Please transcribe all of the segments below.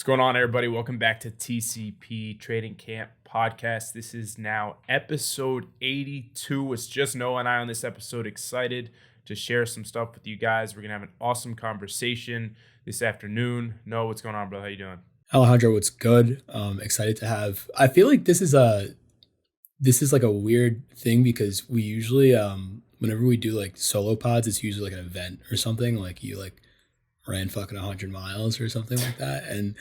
going on, everybody? Welcome back to TCP Trading Camp Podcast. This is now episode 82. It's just Noah and I on this episode. Excited to share some stuff with you guys. We're going to have an awesome conversation this afternoon. Noah, what's going on, brother? How you doing? Alejandro, what's good? Excited to have. I feel like this is like a weird thing because we usually whenever we do like solo pods, it's usually like an event or something. Like you like ran fucking 100 miles or something like that, and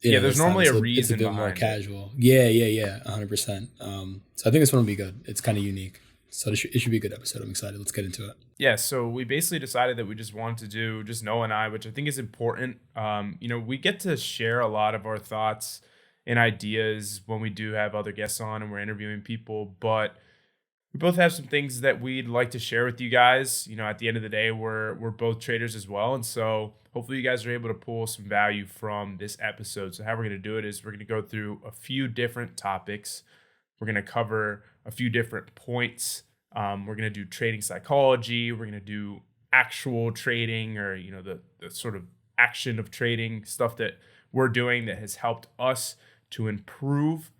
there's normally a reason it's a bit more behind casual. Yeah, 100%. So I think this one will be good. It's kind of unique, so it should be a good episode. I'm excited. Let's get into it. Yeah, so we basically decided that we just wanted to do just Noah and I, which I think is important. We get to share a lot of our thoughts and ideas when we do have other guests on and we're interviewing people, but we both have some things that we'd like to share with you guys. At the end of the day, we're both traders as well, and so hopefully you guys are able to pull some value from this episode. So how we're going to do it is we're going to go through a few different topics. We're going to cover a few different points. We're going to do trading psychology. We're going to do actual trading, or the sort of action of trading, stuff that we're doing that has helped us to improve.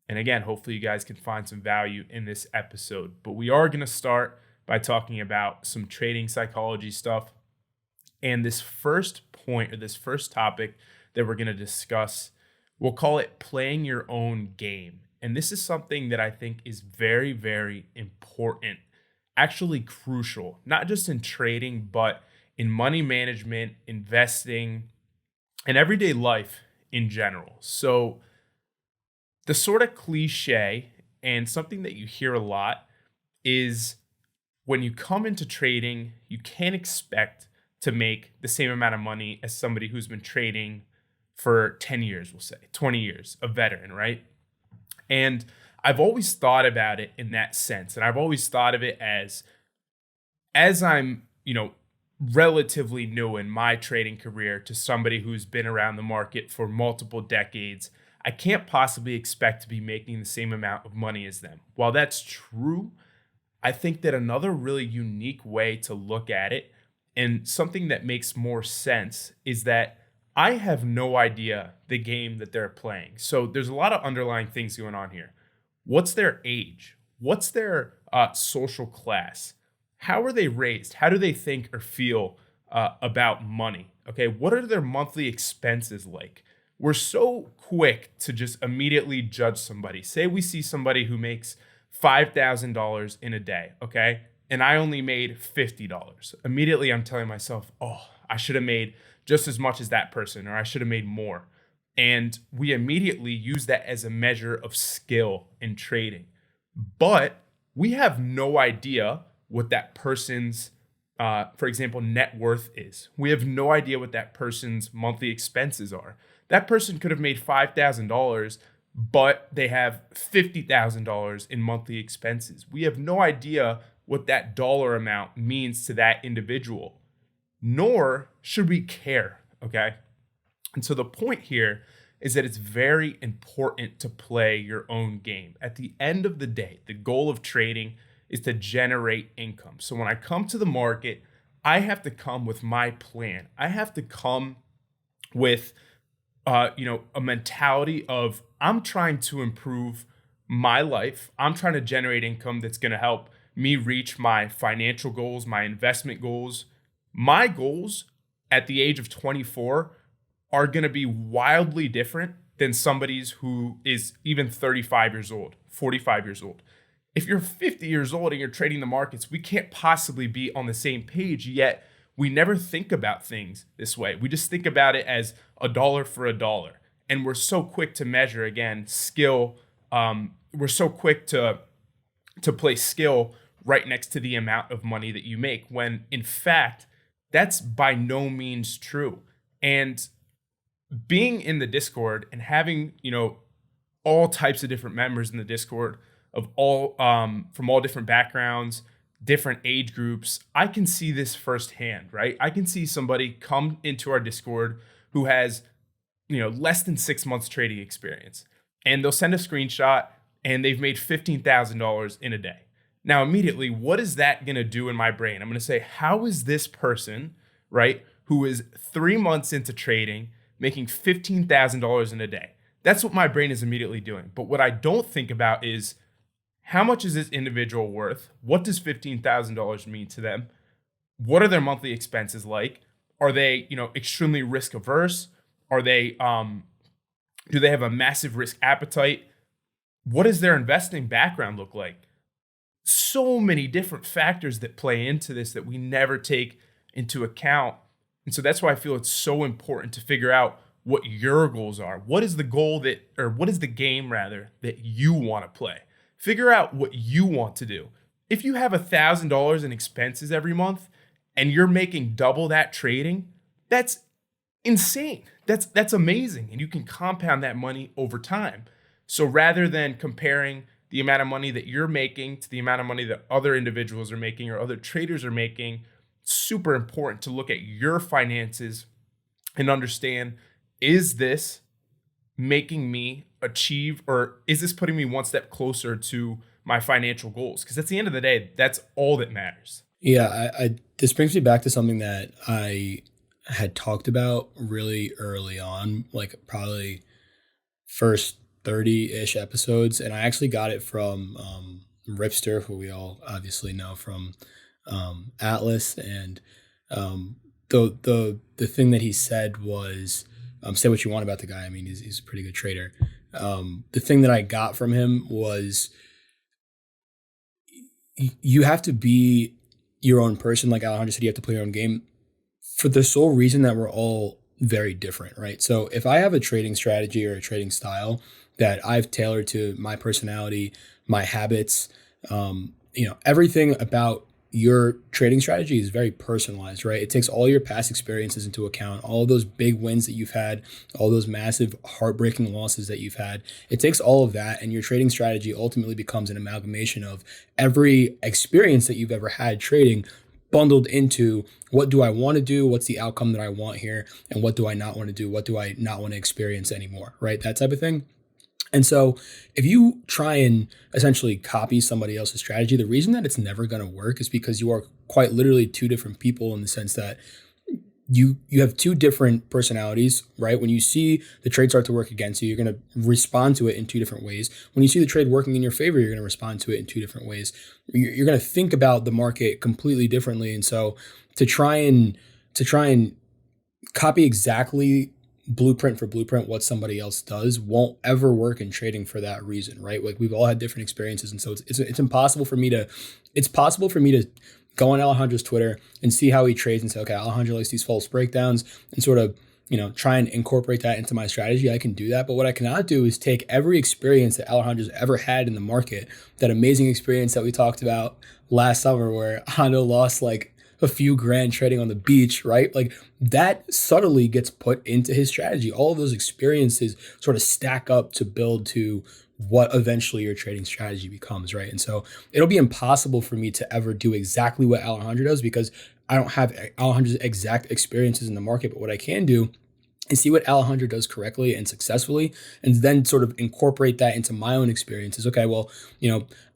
And again, hopefully you guys can find some value in this episode. But we are going to start by talking about some trading psychology stuff. And this first point, or this first topic that we're going to discuss, we'll call it playing your own game. And this is something that I think is very, very important, actually crucial, not just in trading, but in money management, investing, and everyday life in general. So the sort of cliche and something that you hear a lot is when you come into trading, you can't expect to make the same amount of money as somebody who's been trading for 10 years, we'll say, 20 years, a veteran, right? And I've always thought about it in that sense. And I've always thought of it as I'm, relatively new in my trading career to somebody who's been around the market for multiple decades, I can't possibly expect to be making the same amount of money as them. While that's true, I think that another really unique way to look at it, and something that makes more sense, is that I have no idea the game that they're playing. So there's a lot of underlying things going on here. What's their age? What's their social class? How are they raised? How do they think or feel about money? Okay, what are their monthly expenses like? We're so quick to just immediately judge somebody. Say we see somebody who makes $5,000 in a day, okay? And I only made $50. Immediately I'm telling myself, oh, I should have made just as much as that person, or I should have made more. And we immediately use that as a measure of skill in trading. But we have no idea what that person's, for example, net worth is. We have no idea what that person's monthly expenses are. That person could have made $5,000, but they have $50,000 in monthly expenses. We have no idea what that dollar amount means to that individual, nor should we care, okay? And so the point here is that it's very important to play your own game. At the end of the day, the goal of trading is to generate income. So when I come to the market, I have to come with my plan. I have to come with a mentality of I'm trying to improve my life. I'm trying to generate income that's going to help me reach my financial goals, my investment goals. My goals at the age of 24 are going to be wildly different than somebody's who is even 35 years old, 45 years old. If you're 50 years old and you're trading the markets, we can't possibly be on the same page, yet we never think about things this way. We just think about it as a dollar for a dollar. And we're so quick to measure, again, skill. We're so quick to place skill right next to the amount of money that you make, when in fact, that's by no means true. And being in the Discord and having, all types of different members in the Discord of all from all different backgrounds, different age groups, I can see this firsthand, right? I can see somebody come into our Discord who has, less than 6 months trading experience, and they'll send a screenshot and they've made $15,000 in a day. Now, immediately, what is that going to do in my brain? I'm going to say, how is this person, right, who is 3 months into trading, making $15,000 in a day. That's what my brain is immediately doing. But what I don't think about is how much is this individual worth? What does $15,000 mean to them? What are their monthly expenses like? Are they, extremely risk averse? Are they do they have a massive risk appetite? What does their investing background look like? So many different factors that play into this that we never take into account. And so that's why I feel it's so important to figure out what your goals are. What is the goal or what is the game rather that you want to play? Figure out what you want to do. If you have $1,000 in expenses every month and you're making double that trading, that's insane. That's amazing. And you can compound that money over time. So rather than comparing the amount of money that you're making to the amount of money that other individuals are making or other traders are making, it's super important to look at your finances and understand, is this making me achieve, or is this putting me one step closer to my financial goals? Because at the end of the day, that's all that matters. Yeah, this brings me back to something that I had talked about really early on, like probably first 30-ish episodes, and I actually got it from Ripster, who we all obviously know from Atlas, and the thing that he said was, say what you want about the guy. I mean, he's a pretty good trader. The thing that I got from him was you have to be your own person. Like Alejandro said, you have to play your own game for the sole reason that we're all very different, right? So if I have a trading strategy or a trading style that I've tailored to my personality, my habits, everything about your trading strategy is very personalized, right? It takes all your past experiences into account, all those big wins that you've had, all those massive heartbreaking losses that you've had. It takes all of that, and your trading strategy ultimately becomes an amalgamation of every experience that you've ever had trading bundled into what do I want to do? What's the outcome that I want here? And what do I not want to do? What do I not want to experience anymore, right? That type of thing. And so if you try and essentially copy somebody else's strategy, the reason that it's never going to work is because you are quite literally two different people, in the sense that you have two different personalities, right? When you see the trade start to work against you, you're going to respond to it in two different ways. When you see the trade working in your favor, you're going to respond to it in two different ways. You're going to think about the market completely differently. And so to try and copy exactly blueprint for blueprint what somebody else does won't ever work in trading for that reason, right? Like we've all had different experiences, and so it's impossible for me to go on Alejandro's Twitter and see how he trades and say, okay, Alejandro likes these false breakdowns, and sort of try and incorporate that into my strategy. I can do that, but what I cannot do is take every experience that Alejandro's ever had in the market, that amazing experience that we talked about last summer where Hondo lost like a few grand trading on the beach, right? Like that subtly gets put into his strategy. All of those experiences sort of stack up to build to what eventually your trading strategy becomes, right? And so it'll be impossible for me to ever do exactly what Alejandro does because I don't have Alejandro's exact experiences in the market. But what I can do is see what Alejandro does correctly and successfully, and then sort of incorporate that into my own experiences. Okay, well,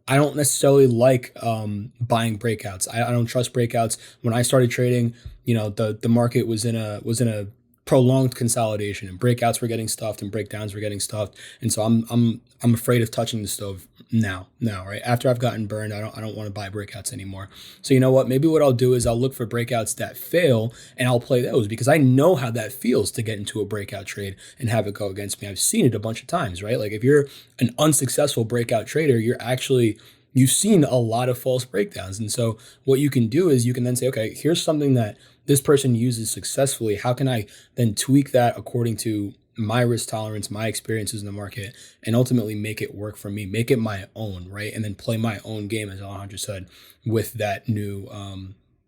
I don't necessarily like buying breakouts. I don't trust breakouts. When I started trading, the market was in a prolonged consolidation, and breakouts were getting stuffed and breakdowns were getting stuffed. And so I'm afraid of touching the stove now, right? After I've gotten burned, I don't want to buy breakouts anymore. So you know what? Maybe what I'll do is I'll look for breakouts that fail and I'll play those, because I know how that feels to get into a breakout trade and have it go against me. I've seen it a bunch of times, right? Like if you're an unsuccessful breakout trader, you've seen a lot of false breakdowns. And so what you can do is you can then say, okay, here's something that this person uses successfully. How can I then tweak that according to my risk tolerance, my experiences in the market, and ultimately make it work for me, make it my own, right? And then play my own game, as Alejandro said, with that new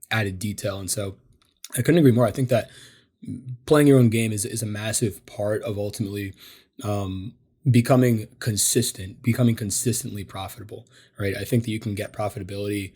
added detail. And so I couldn't agree more. I think that playing your own game is a massive part of ultimately becoming consistently profitable, right? I think that you can get profitability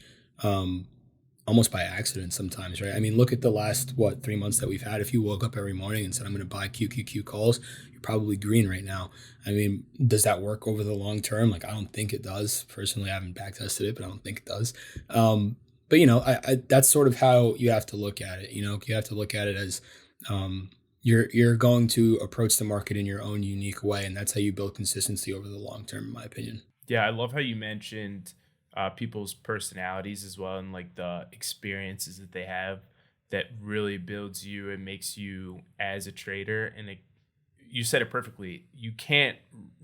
almost by accident sometimes, right? I mean, look at the last 3 months that we've had. If you woke up every morning and said, I'm going to buy QQQ calls, you're probably green right now. I mean, does that work over the long term? Like, I don't think it does. Personally, I haven't back tested it, but I don't think it does. But I that's sort of how you have to look at it. You have to look at it as you're going to approach the market in your own unique way, and that's how you build consistency over the long term, in my opinion. Yeah, I love how you mentioned people's personalities as well, and like the experiences that they have that really builds you and makes you as a trader. And you said it perfectly. You can't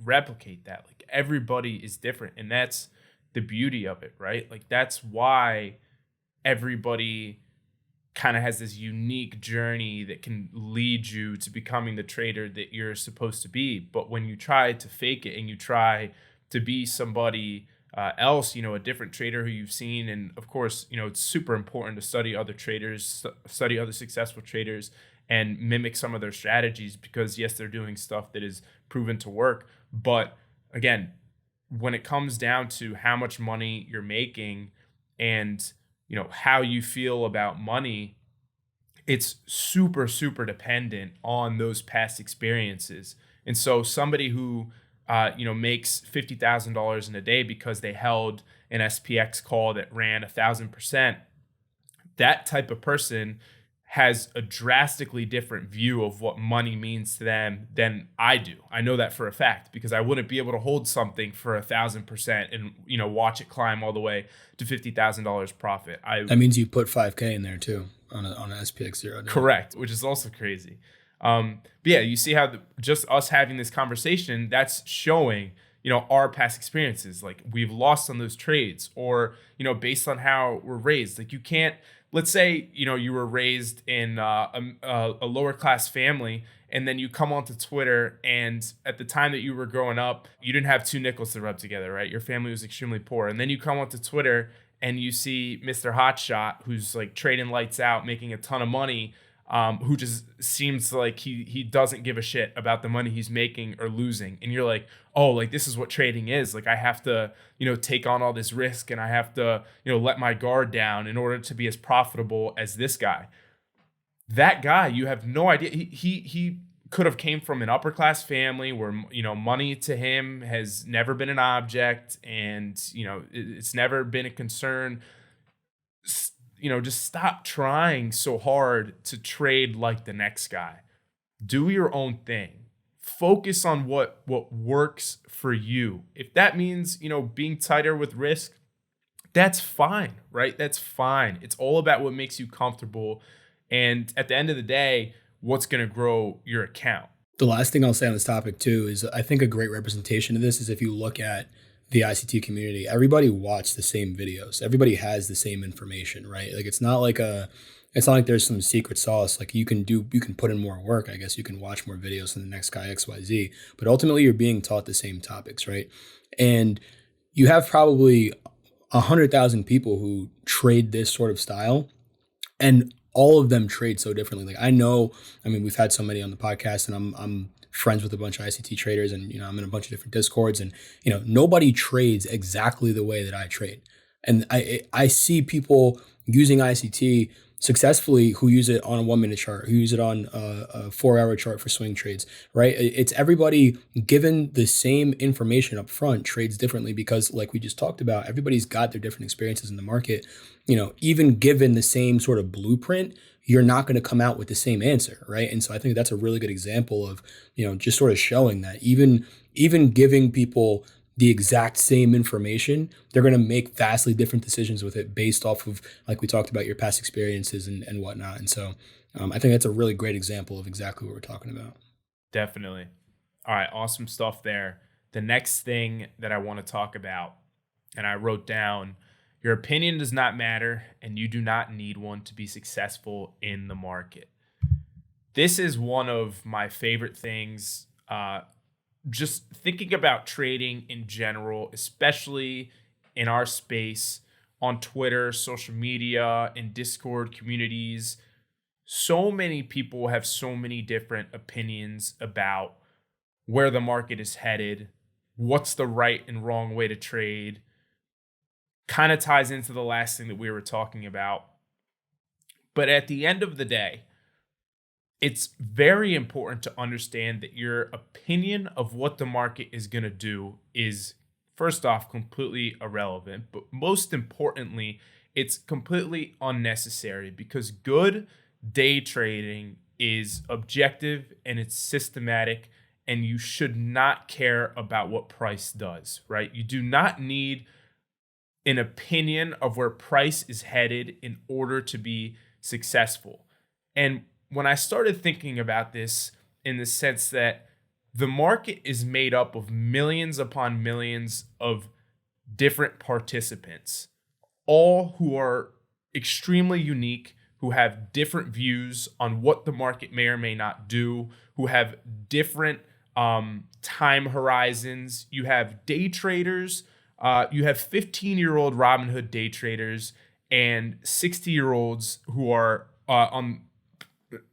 replicate that. Like everybody is different, and that's the beauty of it, right? Like that's why everybody kind of has this unique journey that can lead you to becoming the trader that you're supposed to be. But when you try to fake it and you try to be somebody else, a different trader who you've seen, and of course, it's super important to study other traders, study other successful traders, and mimic some of their strategies because yes, they're doing stuff that is proven to work. But again, when it comes down to how much money you're making and how you feel about money, it's super super dependent on those past experiences. And so somebody who makes $50,000 in a day because they held an SPX call that ran 1,000%, that type of person has a drastically different view of what money means to them than I do. I know that for a fact because I wouldn't be able to hold something for 1,000% and watch it climb all the way to $50,000 profit. That means you put 5K in there too on a SPX zero. Correct, which is also crazy. But yeah, you see how just us having this conversation, that's showing our past experiences. Like we've lost on those trades, or based on how we're raised. Like you can't. Let's say, you were raised in a lower class family, and then you come onto Twitter, and at the time that you were growing up, you didn't have two nickels to rub together, right? Your family was extremely poor. And then you come onto Twitter and you see Mr. Hotshot, who's like trading lights out, making a ton of money, who just seems like he doesn't give a shit about the money he's making or losing. And you're like, oh, like this is what trading is. Like I have to, take on all this risk, and I have to, let my guard down in order to be as profitable as this guy. That guy, you have no idea. He could have came from an upper class family where money to him has never been an object, and it's never been a concern. Just stop trying so hard to trade like the next guy. Do your own thing. Focus on what works for you. If that means, being tighter with risk, that's fine, right? That's fine. It's all about what makes you comfortable. And at the end of the day, what's going to grow your account. The last thing I'll say on this topic too is I think a great representation of this is if you look at the ICT community, everybody watched the same videos. Everybody has the same information, right? Like it's not like there's some secret sauce. Like you can put in more work. I guess you can watch more videos than the next guy XYZ, but ultimately you're being taught the same topics, right? And you have probably 100,000 people who trade this sort of style, and all of them trade so differently. Like we've had so many on the podcast, and I'm friends with a bunch of ICT traders, and I'm in a bunch of different discords, and nobody trades exactly the way that I trade. And I see people using ICT successfully who use it on a 1 minute chart, who use it on a 4 hour chart for swing trades, right? It's everybody given the same information up front trades differently because, like we just talked about, everybody's got their different experiences in the market. Even given the same sort of blueprint, you're not going to come out with the same answer, right? And so I think that's a really good example of, just sort of showing that even giving people the exact same information, they're going to make vastly different decisions with it based off of, like we talked about, your past experiences and whatnot. And so I think that's a really great example of exactly what we're talking about. Definitely. All right. Awesome stuff there. The next thing that I want to talk about, and I wrote down, your opinion does not matter, and you do not need one to be successful in the market. This is one of my favorite things. Just thinking about trading in general, especially in our space on Twitter, social media, and Discord communities, so many people have so many different opinions about where the market is headed, what's the right and wrong way to trade. Kind of ties into the last thing that we were talking about. But at the end of the day, it's very important to understand that your opinion of what the market is going to do is, first off, completely irrelevant. But most importantly, it's completely unnecessary because good day trading is objective and it's systematic, and you should not care about what price does, right? You do not need an opinion of where price is headed in order to be successful. And when I started thinking about this in the sense that the market is made up of millions upon millions of different participants, all who are extremely unique, who have different views on what the market may or may not do, who have different time horizons. You have day traders, you have 15-year-old Robinhood day traders and 60-year-olds who are on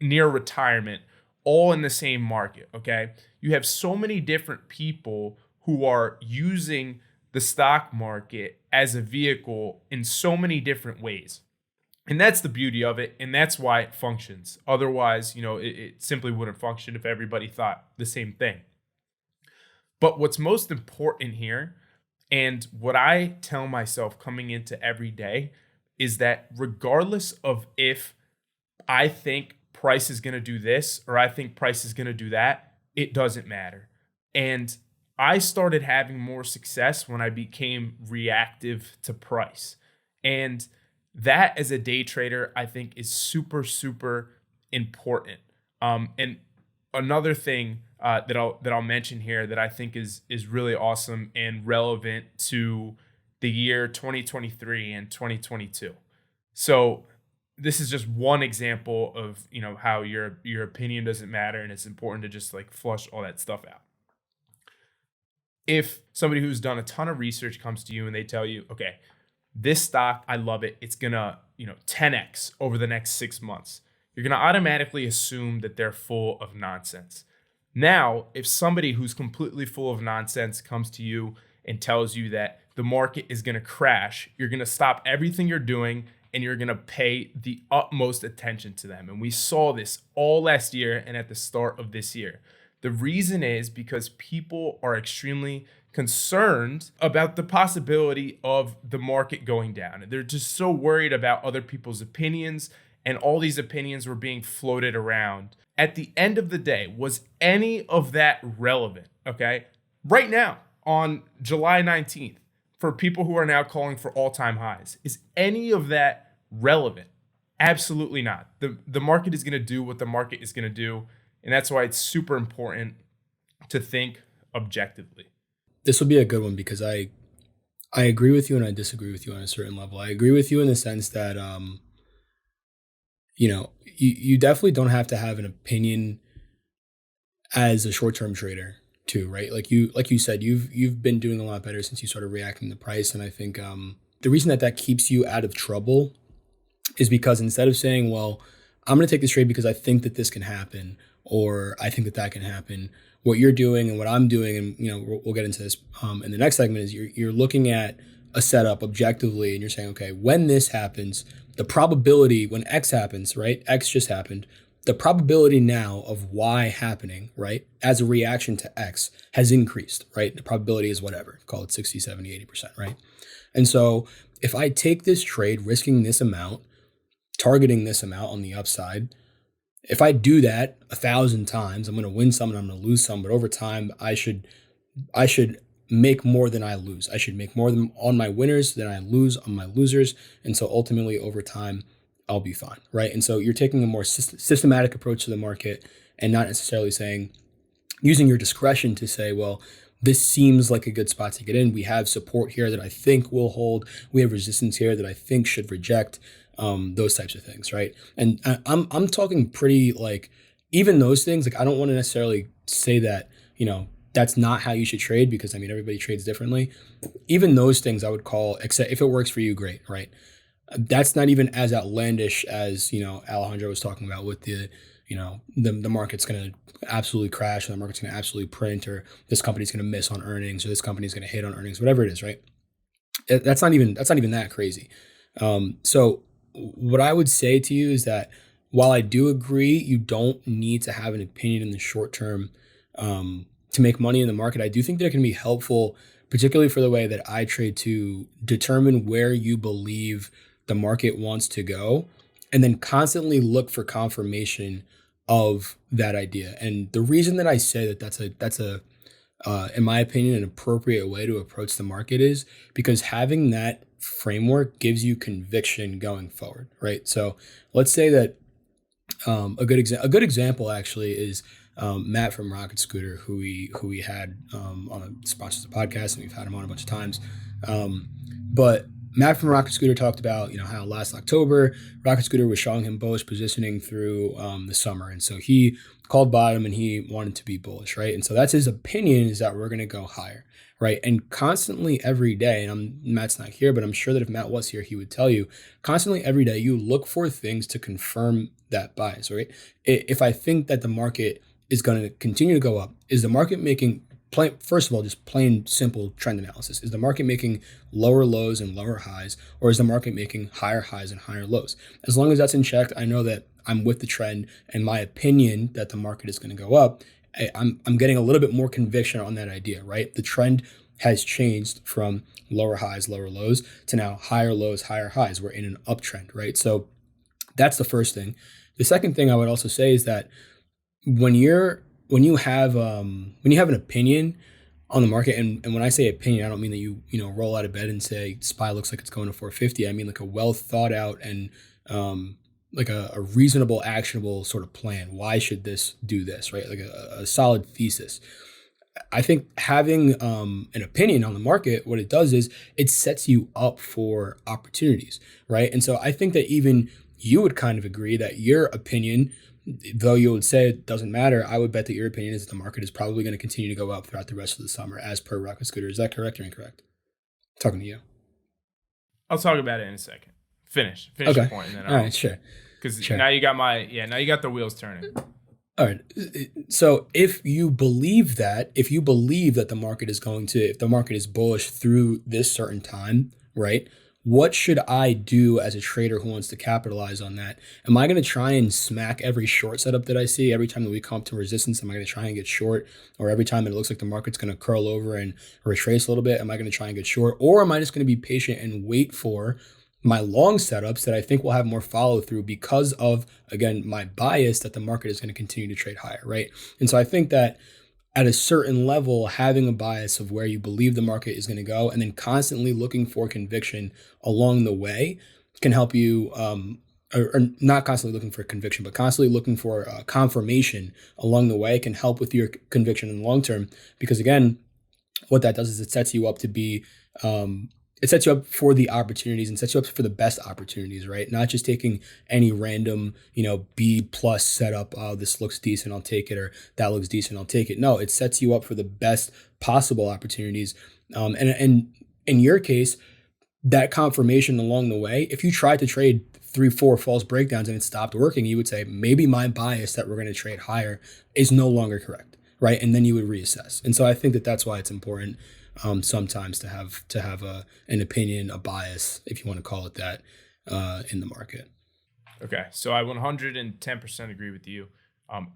near retirement, all in the same market, okay? You have so many different people who are using the stock market as a vehicle in so many different ways. And that's the beauty of it, and that's why it functions. Otherwise, it simply wouldn't function if everybody thought the same thing. But what's most important here, and what I tell myself coming into every day, is that regardless of if I think price is going to do this or I think price is going to do that, it doesn't matter. And I started having more success when I became reactive to price. And that as a day trader, I think is super, super important. And another thing that I'll mention here that I think is really awesome and relevant to the year 2023 and 2022. So this is just one example of how your opinion doesn't matter, and it's important to just like flush all that stuff out. If somebody who's done a ton of research comes to you and they tell you, okay, this stock, I love it, it's gonna 10x over the next 6 months, you're gonna automatically assume that they're full of nonsense. Now, if somebody who's completely full of nonsense comes to you and tells you that the market is gonna crash, you're gonna stop everything you're doing and you're going to pay the utmost attention to them. And we saw this all last year and at the start of this year. The reason is because people are extremely concerned about the possibility of the market going down. They're just so worried about other people's opinions, and all these opinions were being floated around. At the end of the day, was any of that relevant? Okay. Right now, on July 19th, for people who are now calling for all-time highs, is any of that relevant? Absolutely not. The market is going to do what the market is going to do, and that's why it's super important to think objectively. This will be a good one because I agree with you and I disagree with you on a certain level. I agree with you in the sense that you definitely don't have to have an opinion as a short-term trader too, right? Like you said, you've been doing a lot better since you started reacting to price. And I think the reason that keeps you out of trouble is because instead of saying, well, I'm going to take this trade because I think that this can happen, or I think that that can happen, what you're doing and what I'm doing, and we'll get into this in the next segment, is you're looking at a setup objectively and you're saying, okay, when this happens, the probability when X happens, right? X just happened. The probability now of Y happening, right, as a reaction to X has increased, right? The probability is whatever, call it 60, 70, 80%, right? And so if I take this trade, risking this amount, targeting this amount on the upside, if I do that 1,000 times, I'm going to win some and I'm going to lose some, but over time, I should make more than I lose. I should make more on my winners than I lose on my losers. And so ultimately over time, I'll be fine, right? And so you're taking a more systematic approach to the market and not necessarily using your discretion to say, well, this seems like a good spot to get in. We have support here that I think will hold. We have resistance here that I think should reject, those types of things, right? And I'm talking pretty even those things, I don't want to necessarily say that, that's not how you should trade because everybody trades differently. Even those things I would call, except if it works for you, great, right? That's not even as outlandish as, Alejandro was talking about with the market's going to absolutely crash, or the market's going to absolutely print, or this company's going to miss on earnings, or this company's going to hit on earnings, whatever it is, right? That's not even that crazy. So what I would say to you is that while I do agree you don't need to have an opinion in the short term to make money in the market, I do think that it can be helpful, particularly for the way that I trade, to determine where you believe the market wants to go, and then constantly look for confirmation of that idea. And the reason that I say that that's a in my opinion, an appropriate way to approach the market is because having that framework gives you conviction going forward, right? So let's say that a good example actually is Matt from Rocket Scooter, who we had on a sponsors the podcast, and we've had him on a bunch of times. But Matt from Rocket Scooter talked about how last October Rocket Scooter was showing him bullish positioning through the summer, and so he called bottom and he wanted to be bullish, right? And so that's his opinion, is that we're going to go higher, right? And constantly every day, and Matt's not here, but I'm sure that if Matt was here, he would tell you constantly every day you look for things to confirm that bias, right? If I think that the market is going to continue to go up, is the market making first of all, just plain simple trend analysis. Is the market making lower lows and lower highs, or is the market making higher highs and higher lows? As long as that's in check, I know that I'm with the trend, and my opinion that the market is going to go up, I'm getting a little bit more conviction on that idea, right? The trend has changed from lower highs, lower lows to now higher lows, higher highs. We're in an uptrend, right? So that's the first thing. The second thing I would also say is that when you have an opinion on the market, and when I say opinion, I don't mean that you roll out of bed and say SPY looks like it's going to 450. I mean like a well thought out and like a reasonable, actionable sort of plan. Why should this do this, right? Like a solid thesis. I think having an opinion on the market, what it does is it sets you up for opportunities, right? And so I think that even you would kind of agree that your opinion, though you would say it doesn't matter, I would bet that your opinion is that the market is probably going to continue to go up throughout the rest of the summer, as per Rocket Scooter. Is that correct or incorrect? Talking to you. I'll talk about it in a second. Finish Okay. your point, and then All right, sure. Because Sure. now you got now you got the wheels turning. All right. So if you believe that the market is if the market is bullish through this certain time, right? What should I do as a trader who wants to capitalize on that? Am I going to try and smack every short setup that I see? Every time that we come up to resistance, am I going to try and get short? Or every time it looks like the market's going to curl over and retrace a little bit, am I going to try and get short? Or am I just going to be patient and wait for my long setups that I think will have more follow through because of, again, my bias that the market is going to continue to trade higher, right? And so I think that at a certain level, having a bias of where you believe the market is going to go and then constantly looking for conviction along the way can help you, or not constantly looking for conviction, but constantly looking for confirmation along the way can help with your conviction in the long term. Because again, what that does is it sets you up to be, it sets you up for the opportunities and sets you up for the best opportunities, right? Not just taking any random, B plus setup. Oh, this looks decent, I'll take it, or that looks decent, I'll take it. No, it sets you up for the best possible opportunities. And in your case, that confirmation along the way, if you tried to trade 3, 4 false breakdowns and it stopped working, you would say, maybe my bias that we're going to trade higher is no longer correct, right? And then you would reassess. And so I think that that's why it's important sometimes to have an opinion, a bias, if you want to call it that, in the market. Okay, so I 110% agree with you,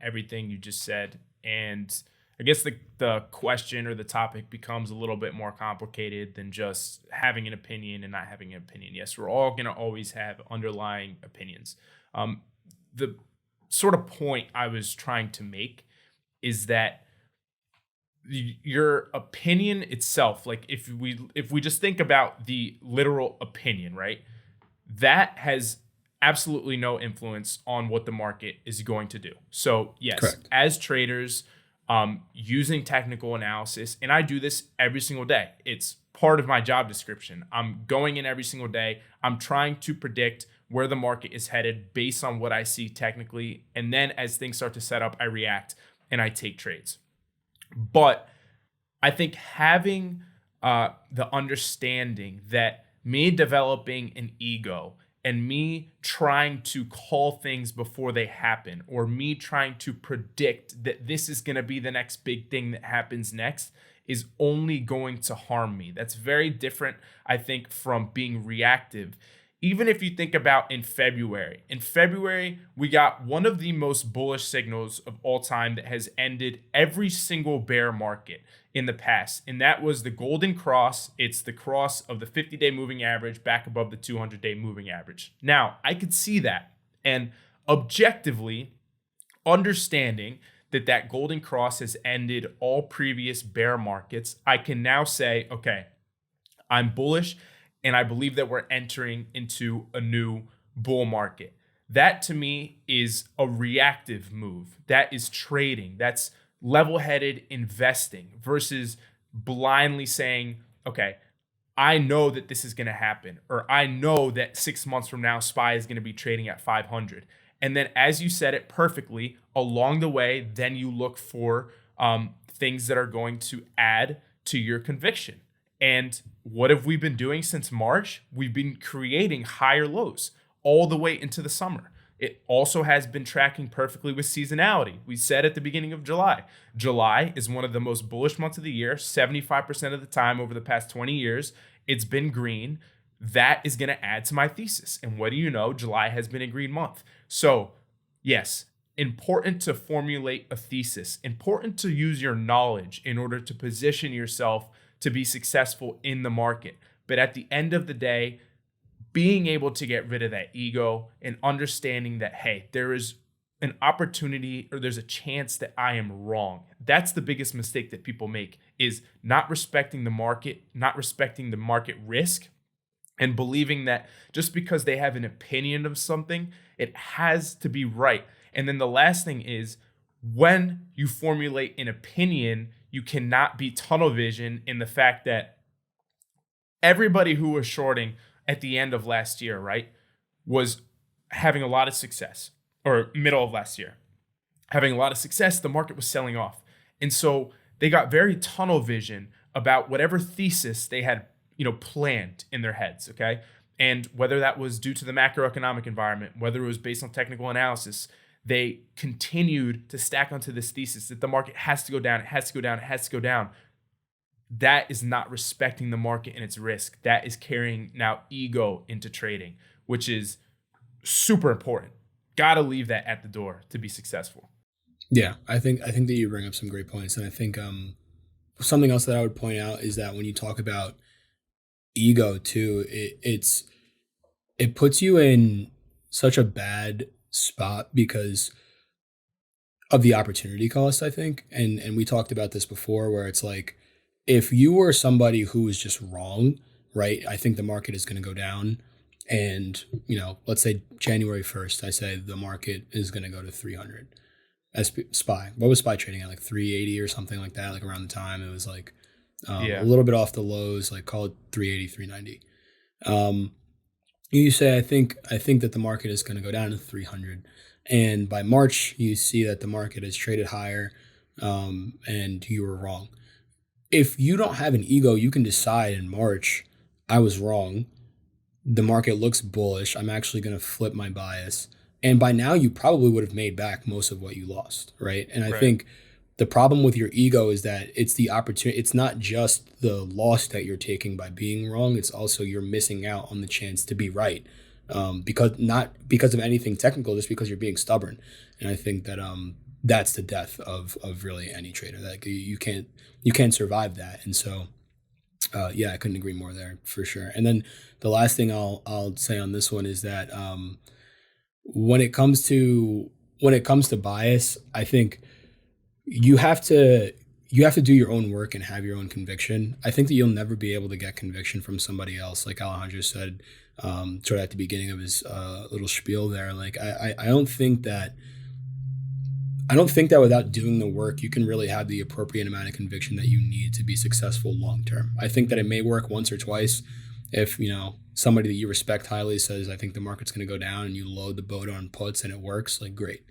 everything you just said, and I guess the question or the topic becomes a little bit more complicated than just having an opinion and not having an opinion. Yes, we're all going to always have underlying opinions. The sort of point I was trying to make is that your opinion itself, like if we just think about the literal opinion, right, that has absolutely no influence on what the market is going to do. So yes, Correct. as traders, using technical analysis, and I do this every single day. It's part of my job description. I'm going in every single day. I'm trying to predict where the market is headed based on what I see technically, and then as things start to set up, I react and I take trades. But I think having the understanding that me developing an ego and me trying to call things before they happen, or me trying to predict that this is going to be the next big thing that happens next, is only going to harm me. That's very different, I think, from being reactive. Even if you think about in February, we got one of the most bullish signals of all time that has ended every single bear market in the past. And that was the golden cross. It's the cross of the 50-day moving average back above the 200-day moving average. Now, I could see that. And objectively, understanding that that golden cross has ended all previous bear markets, I can now say, okay, I'm bullish and I believe that we're entering into a new bull market. That to me is a reactive move. That is trading. That's level headed investing versus blindly saying, okay, I know that this is going to happen, or I know that 6 months from now, SPY is going to be trading at 500. And then, as you said it perfectly, along the way, then you look for things that are going to add to your conviction. And what have we been doing since March? We've been creating higher lows all the way into the summer. It also has been tracking perfectly with seasonality. We said at the beginning of July, July is one of the most bullish months of the year. 75% of the time over the past 20 years, it's been green. That is going to add to my thesis. And what do you know? July has been a green month. So, yes, important to formulate a thesis, important to use your knowledge in order to position yourself to be successful in the market. But at the end of the day, being able to get rid of that ego and understanding that, hey, there is an opportunity or there's a chance that I am wrong. That's the biggest mistake that people make, is not respecting the market, not respecting the market risk, and believing that just because they have an opinion of something, it has to be right. And then the last thing is, when you formulate an opinion, you cannot be tunnel vision in the fact that everybody who was shorting at the end of last year, right, was having a lot of success, or middle of last year, having a lot of success. The market was selling off. And so they got very tunnel vision about whatever thesis they had, planned in their heads. Okay. And whether that was due to the macroeconomic environment, whether it was based on technical analysis, they continued to stack onto this thesis that the market has to go down. It has to go down. It has to go down. That is not respecting the market and its risk. That is carrying now ego into trading, which is super important. Got to leave that at the door to be successful. Yeah, I think that you bring up some great points, and I think something else that I would point out is that when you talk about ego too, it puts you in such a bad spot because of the opportunity cost, I think, and we talked about this before, where it's like, if you were somebody who was just wrong, right? I think the market is going to go down. And, let's say January 1st, I say the market is going to go to 300. SPY. What was SPY trading at? Like 380 or something like that? Like around the time it was like a little bit off the lows, like call it 380, 390. You say, I think that the market is going to go down to 300. And by March, you see that the market has traded higher, and you were wrong. If you don't have an ego, you can decide in March, I was wrong. The market looks bullish. I'm actually going to flip my bias. And by now, you probably would have made back most of what you lost, right? And I think the problem with your ego is that it's the opportunity. It's not just the loss that you're taking by being wrong. It's also you're missing out on the chance to be right, because not because of anything technical, just because you're being stubborn. And I think that that's the death of really any trader. That you can't survive that. And so, yeah, I couldn't agree more there for sure. And then the last thing I'll say on this one is that when it comes to bias, I think you have to do your own work and have your own conviction. I think that you'll never be able to get conviction from somebody else, like Alejandro said, sort of at the beginning of his little spiel there. Like I don't think that without doing the work, you can really have the appropriate amount of conviction that you need to be successful long term. I think that it may work once or twice if, somebody that you respect highly says, I think the market's going to go down, and you load the boat on puts and it works, like great.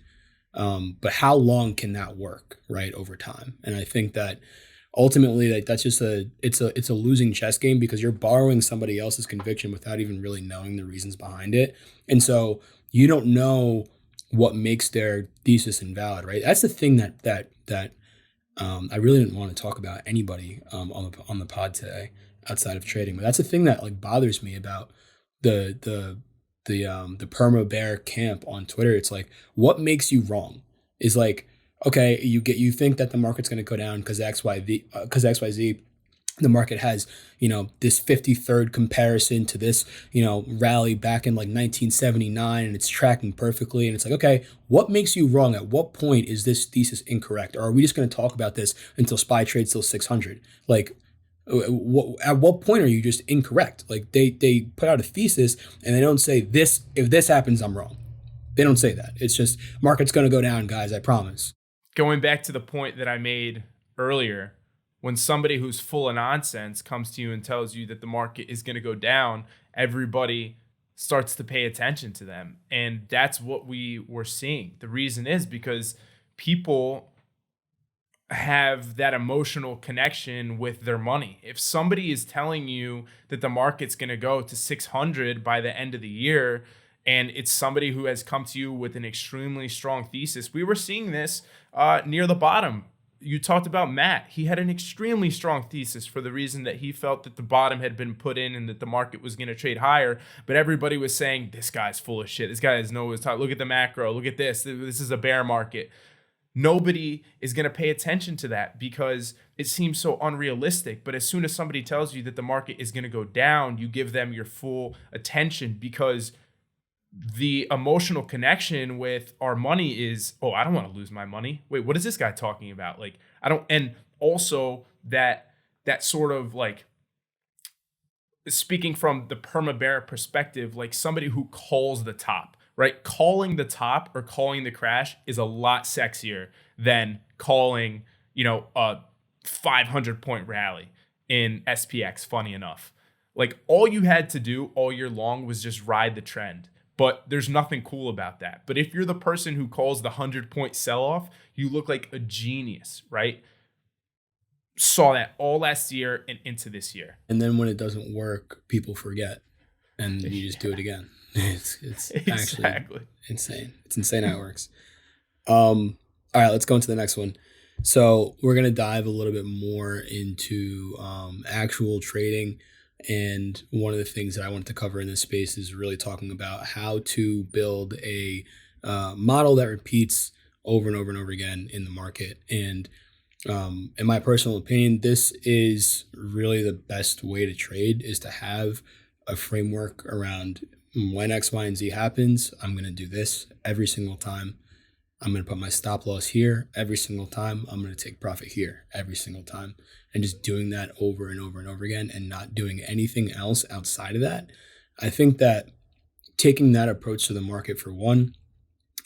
But how long can that work, right, over time? And I think that ultimately, like, that's just it's a losing chess game, because you're borrowing somebody else's conviction without even really knowing the reasons behind it. And so you don't know what makes their thesis invalid, right? That's the thing that I really didn't want to talk about anybody on the pod today outside of trading, but that's the thing that like bothers me about the perma bear camp on Twitter. It's like, what makes you wrong is like, okay, you think that the market's going to go down because XYZ, the market has, this 53rd comparison to this, rally back in like 1979, and it's tracking perfectly. And it's like, okay, what makes you wrong? At what point is this thesis incorrect? Or are we just going to talk about this until SPY trades till 600? Like, at what point are you just incorrect? Like they put out a thesis and they don't say this, if this happens, I'm wrong. They don't say that. It's just market's going to go down, guys. I promise. Going back to the point that I made earlier, when somebody who's full of nonsense comes to you and tells you that the market is going to go down, everybody starts to pay attention to them. And that's what we were seeing. The reason is because people have that emotional connection with their money. If somebody is telling you that the market's going to go to 600 by the end of the year, and it's somebody who has come to you with an extremely strong thesis, we were seeing this near the bottom. You talked about Matt. He had an extremely strong thesis for the reason that he felt that the bottom had been put in and that the market was going to trade higher. But everybody was saying, this guy's full of shit. This guy has no talk. Look at the macro. Look at this. This is a bear market. Nobody is going to pay attention to that because it seems so unrealistic. But as soon as somebody tells you that the market is going to go down, you give them your full attention because the emotional connection with our money is, oh, I don't want to lose my money. Wait, what is this guy talking about? Like, I don't, and also that sort of like, speaking from the perma bear perspective, like somebody who calls the top, right? Calling the top or calling the crash is a lot sexier than calling, a 500 point rally in SPX, funny enough. Like all you had to do all year long was just ride the trend. But there's nothing cool about that. But if you're the person who calls the 100-point sell-off, you look like a genius, right? Saw that all last year and into this year. And then when it doesn't work, people forget, and you just do it again. It's Exactly. Actually insane. It's insane how it works. All right, let's go into the next one. So we're gonna dive a little bit more into actual trading. And one of the things that I wanted to cover in this space is really talking about how to build a model that repeats over and over and over again in the market. And in my personal opinion, this is really the best way to trade, is to have a framework around when X, Y, and Z happens. I'm going to do this every single time. I'm going to put my stop loss here every single time. I'm going to take profit here every single time. And just doing that over and over and over again and not doing anything else outside of that. I think that taking that approach to the market, for one,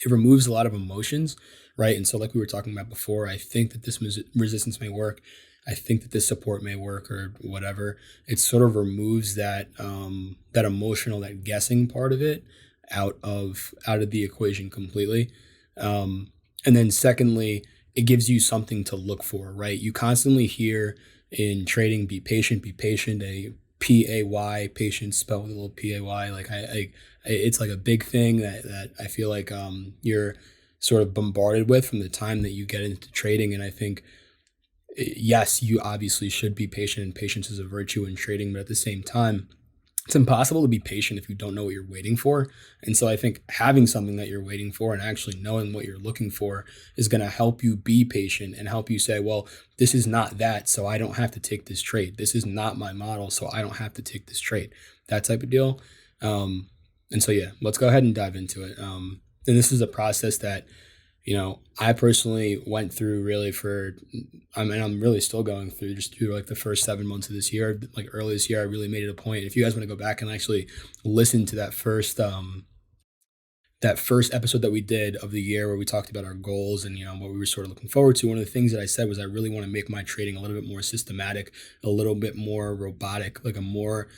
it removes a lot of emotions, right? And so like we were talking about before, I think that this resistance may work. I think that this support may work or whatever. It sort of removes that that emotional, that guessing part of it out of the equation completely. And then secondly, it gives you something to look for, right? You constantly hear in trading, be patient, a PAY, patience spelled with a little PAY. Like it's like a big thing that I feel like you're sort of bombarded with from the time that you get into trading. And I think, yes, you obviously should be patient, and patience is a virtue in trading, but at the same time, it's impossible to be patient if you don't know what you're waiting for. And so I think having something that you're waiting for and actually knowing what you're looking for is going to help you be patient and help you say, well, this is not that, so I don't have to take this trade. This is not my model, so I don't have to take this trade. That type of deal. And so, yeah, let's go ahead and dive into it. And this is a process that, I personally went through really I'm really still going through like the first 7 months of this year. Like early this year, I really made it a point. If you guys want to go back and actually listen to that first episode that we did of the year where we talked about our goals and, what we were sort of looking forward to, one of the things that I said was I really want to make my trading a little bit more systematic, a little bit more robotic, like a more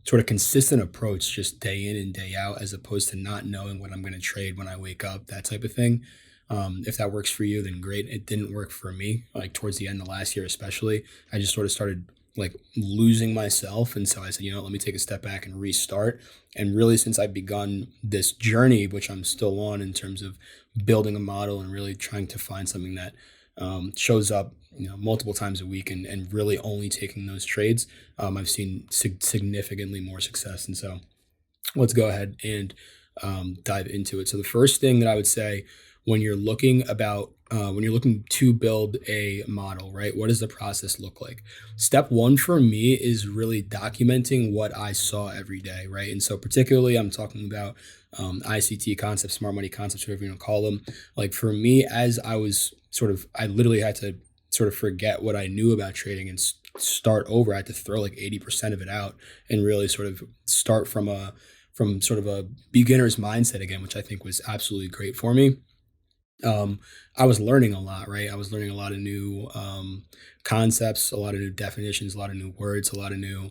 sort of consistent approach, just day in and day out, as opposed to not knowing what I'm going to trade when I wake up, that type of thing. If that works for you, then great. It didn't work for me, like towards the end of last year, especially. I just sort of started like losing myself. And so I said, let me take a step back and restart. And really, since I've begun this journey, which I'm still on in terms of building a model and really trying to find something that shows up multiple times a week and really only taking those trades, I've seen significantly more success. And so let's go ahead and dive into it. So the first thing that I would say when you're looking about when you're looking to build a model, right? What does the process look like? Step one for me is really documenting what I saw every day, right? And so, particularly, I'm talking about ICT concepts, smart money concepts, whatever you want to call them. Like for me, as I was I literally had to sort of forget what I knew about trading and start over. I had to throw like 80% of it out and really sort of start from sort of a beginner's mindset again, which I think was absolutely great for me. I was learning a lot, right? I was learning a lot of new concepts, a lot of new definitions, a lot of new words, a lot of new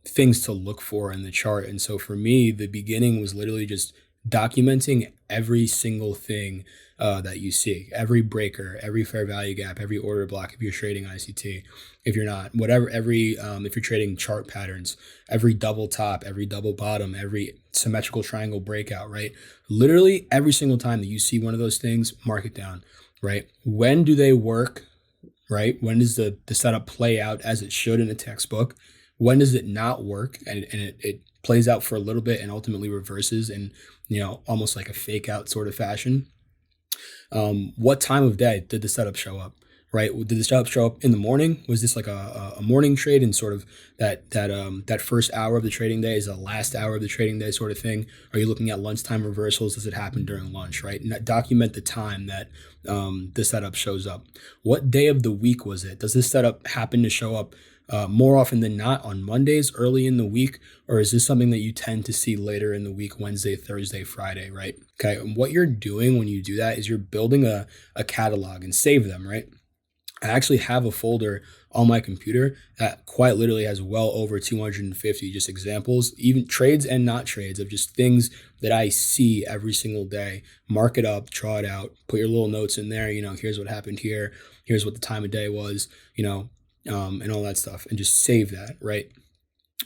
things to look for in the chart. And so for me, the beginning was literally just documenting every single thing that you see, every breaker, every fair value gap, every order block. If you're trading ICT, if you're not, whatever, if you're trading chart patterns, every double top, every double bottom, every symmetrical triangle breakout, right? Literally every single time that you see one of those things, mark it down, right? When do they work, right? When does the setup play out as it should in a textbook? When does it not work and it plays out for a little bit and ultimately reverses in, almost like a fake out sort of fashion? What time of day did the setup show up? Right? Did the setup show up in the morning? Was this like a morning trade and sort of that first hour of the trading day is the last hour of the trading day sort of thing? Are you looking at lunchtime reversals? Does it happen during lunch? Right? And document the time that the setup shows up. What day of the week was it? Does this setup happen to show up more often than not on Mondays early in the week, or is this something that you tend to see later in the week, Wednesday, Thursday, Friday, right? Okay, and what you're doing when you do that is you're building a catalog and save them, right? I actually have a folder on my computer that quite literally has well over 250 just examples, even trades and not trades, of just things that I see every single day. Mark it up, draw it out, put your little notes in there. Here's what happened here. Here's what the time of day was, and all that stuff, and just save that, right?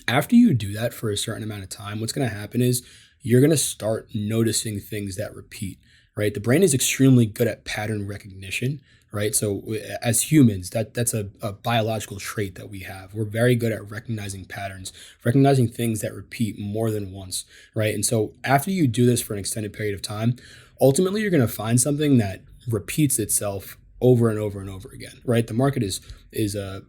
After you do that for a certain amount of time, what's going to happen is you're going to start noticing things that repeat, right? The brain is extremely good at pattern recognition, right? So as humans, that's a biological trait that we have. We're very good at recognizing patterns, recognizing things that repeat more than once, right? And so after you do this for an extended period of time, ultimately you're going to find something that repeats itself over and over and over again, right? The market is a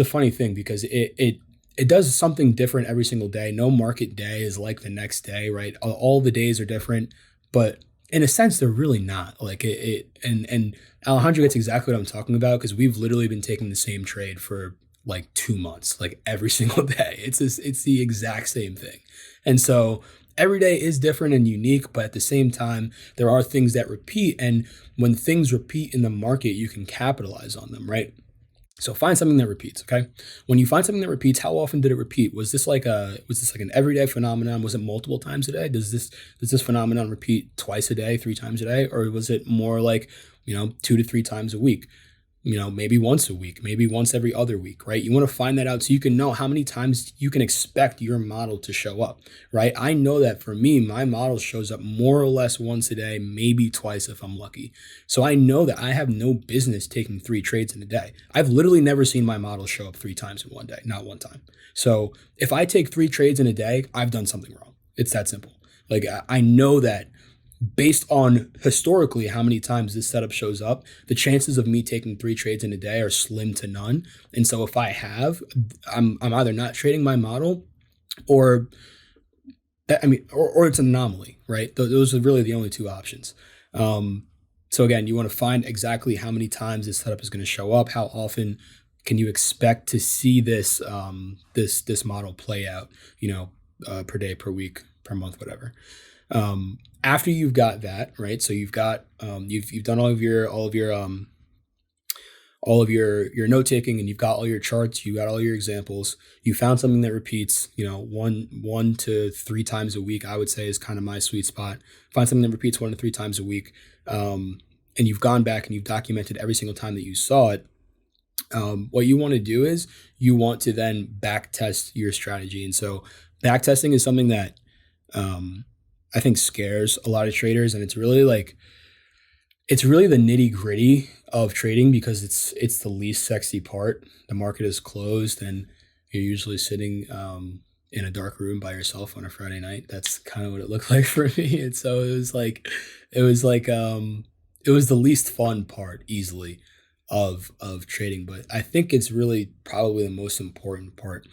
funny thing because it does something different every single day. No market day is like the next day, right? All the days are different, but in a sense, they're really not. Like and Alejandro gets exactly what I'm talking about because we've literally been taking the same trade for like 2 months, like every single day. It's the exact same thing, and so every day is different and unique, but at the same time, there are things that repeat, and when things repeat in the market, you can capitalize on them, right? So find something that repeats, okay? When you find something that repeats, how often did it repeat? Was this like an everyday phenomenon? Was it multiple times a day? Does this phenomenon repeat twice a day, 3 times a day, or was it more like, 2 to 3 times a week? Maybe once a week, maybe once every other week, right? You want to find that out so you can know how many times you can expect your model to show up, right? I know that for me, my model shows up more or less once a day, maybe twice if I'm lucky. So I know that I have no business taking 3 trades in a day. I've literally never seen my model show up 3 times in one day, not one time. So if I take 3 trades in a day, I've done something wrong. It's that simple. Like I know that based on historically how many times this setup shows up, the chances of me taking 3 trades in a day are slim to none. And so if I have, I'm either not trading my model or or it's an anomaly, right? Those are really the only two options. So again, you want to find exactly how many times this setup is going to show up, how often can you expect to see this model play out, per day, per week, per month, whatever. After you've got that, right? So you've got you've done all of your note taking, and you've got all your charts, you got all your examples. You found something that repeats, 1 to 3 times a week. I would say is kind of my sweet spot. Find something that repeats 1 to 3 times a week, and you've gone back and you've documented every single time that you saw it. What you want to do is you want to then back test your strategy, and so back testing is something that I think scares a lot of traders, and it's really the nitty gritty of trading because it's the least sexy part. The market is closed, and you're usually sitting in a dark room by yourself on a Friday night. That's kind of what it looked like for me. And so it was like it was the least fun part easily of trading, but I think it's really probably the most important part.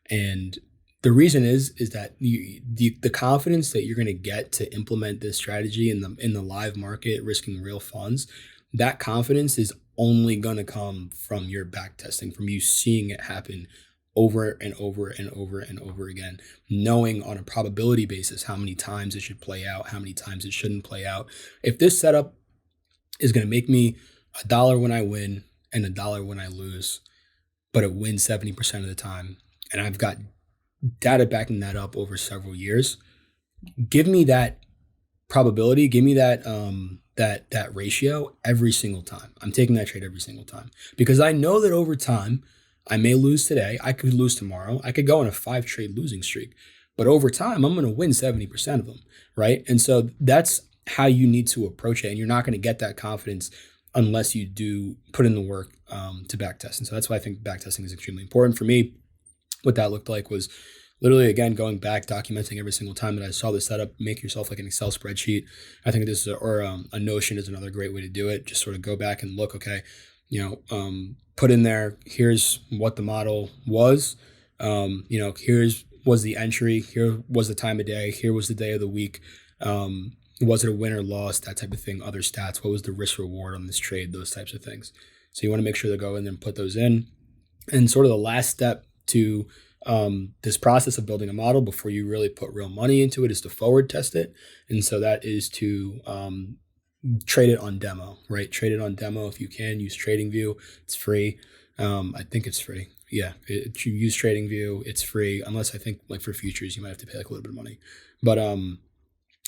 And the reason is that the confidence that you're going to get to implement this strategy in the live market, risking real funds, that confidence is only going to come from your back testing, from you seeing it happen over and over and over and over again, knowing on a probability basis how many times it should play out, how many times it shouldn't play out. If this setup is going to make me a dollar when I win and a dollar when I lose, but it wins 70% of the time, and I've got data backing that up over several years, give me that probability, give me that ratio every single time. I'm taking that trade every single time because I know that over time I may lose today, I could lose tomorrow, I could go on a 5 trade losing streak, but over time I'm going to win 70% of them, right? And so that's how you need to approach it, and you're not going to get that confidence unless you do put in the work to back test. And so that's why I think back testing is extremely important for me. What that looked like was literally, again, going back, documenting every single time that I saw this setup. Make yourself like an Excel spreadsheet. I think this is a Notion is another great way to do it. Just sort of go back and look, okay, put in there, here's what the model was, here's was the entry, here was the time of day, here was the day of the week, was it a win or loss, that type of thing, other stats, what was the risk reward on this trade, those types of things. So you want to make sure to go in there and put those in. And sort of the last step to this process of building a model before you really put real money into it is to forward test it. And so that is to trade it on demo, right? Trade it on demo if you can. Use TradingView. It's free. I think it's free. Yeah, you use TradingView. It's free, unless I think like for futures you might have to pay like a little bit of money. But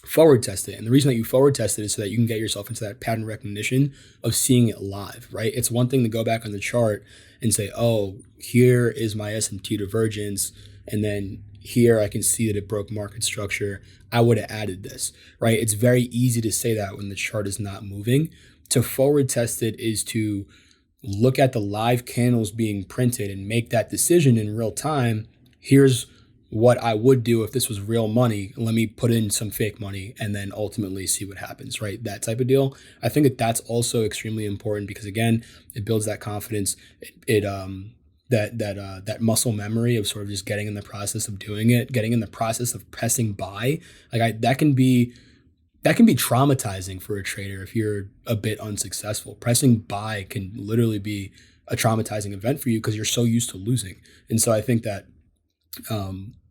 forward test it. And the reason that you forward test it is so that you can get yourself into that pattern recognition of seeing it live, right? It's one thing to go back on the chart and say, oh, here is my S&P divergence, and then here I can see that it broke market structure. I would have added this, right? It's very easy to say that when the chart is not moving. To forward test it is to look at the live candles being printed and make that decision in real time. Here's what I would do if this was real money. Let me put in some fake money and then ultimately see what happens, right? That type of deal. I think that that's also extremely important because again, it builds that confidence. That muscle memory of sort of just getting in the process of doing it, getting in the process of pressing buy. That can be traumatizing for a trader if you're a bit unsuccessful. Pressing buy can literally be a traumatizing event for you because you're so used to losing. And so I think that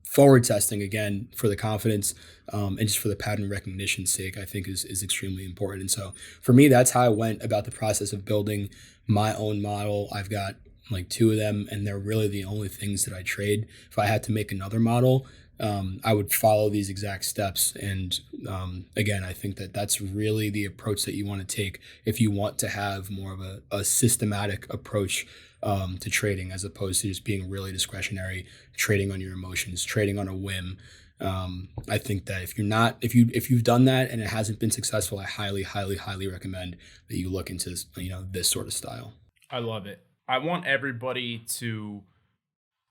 forward testing, again, for the confidence and just for the pattern recognition's sake, I think is extremely important. And so for me, that's how I went about the process of building my own model. I've got like 2 of them, and they're really the only things that I trade. If I had to make another model, I would follow these exact steps. And again, I think that that's really the approach that you want to take if you want to have more of a systematic approach to trading, as opposed to just being really discretionary, trading on your emotions, trading on a whim. I think that if you've done that and it hasn't been successful, I highly, highly, highly recommend that you look into this sort of style. I love it. I want everybody to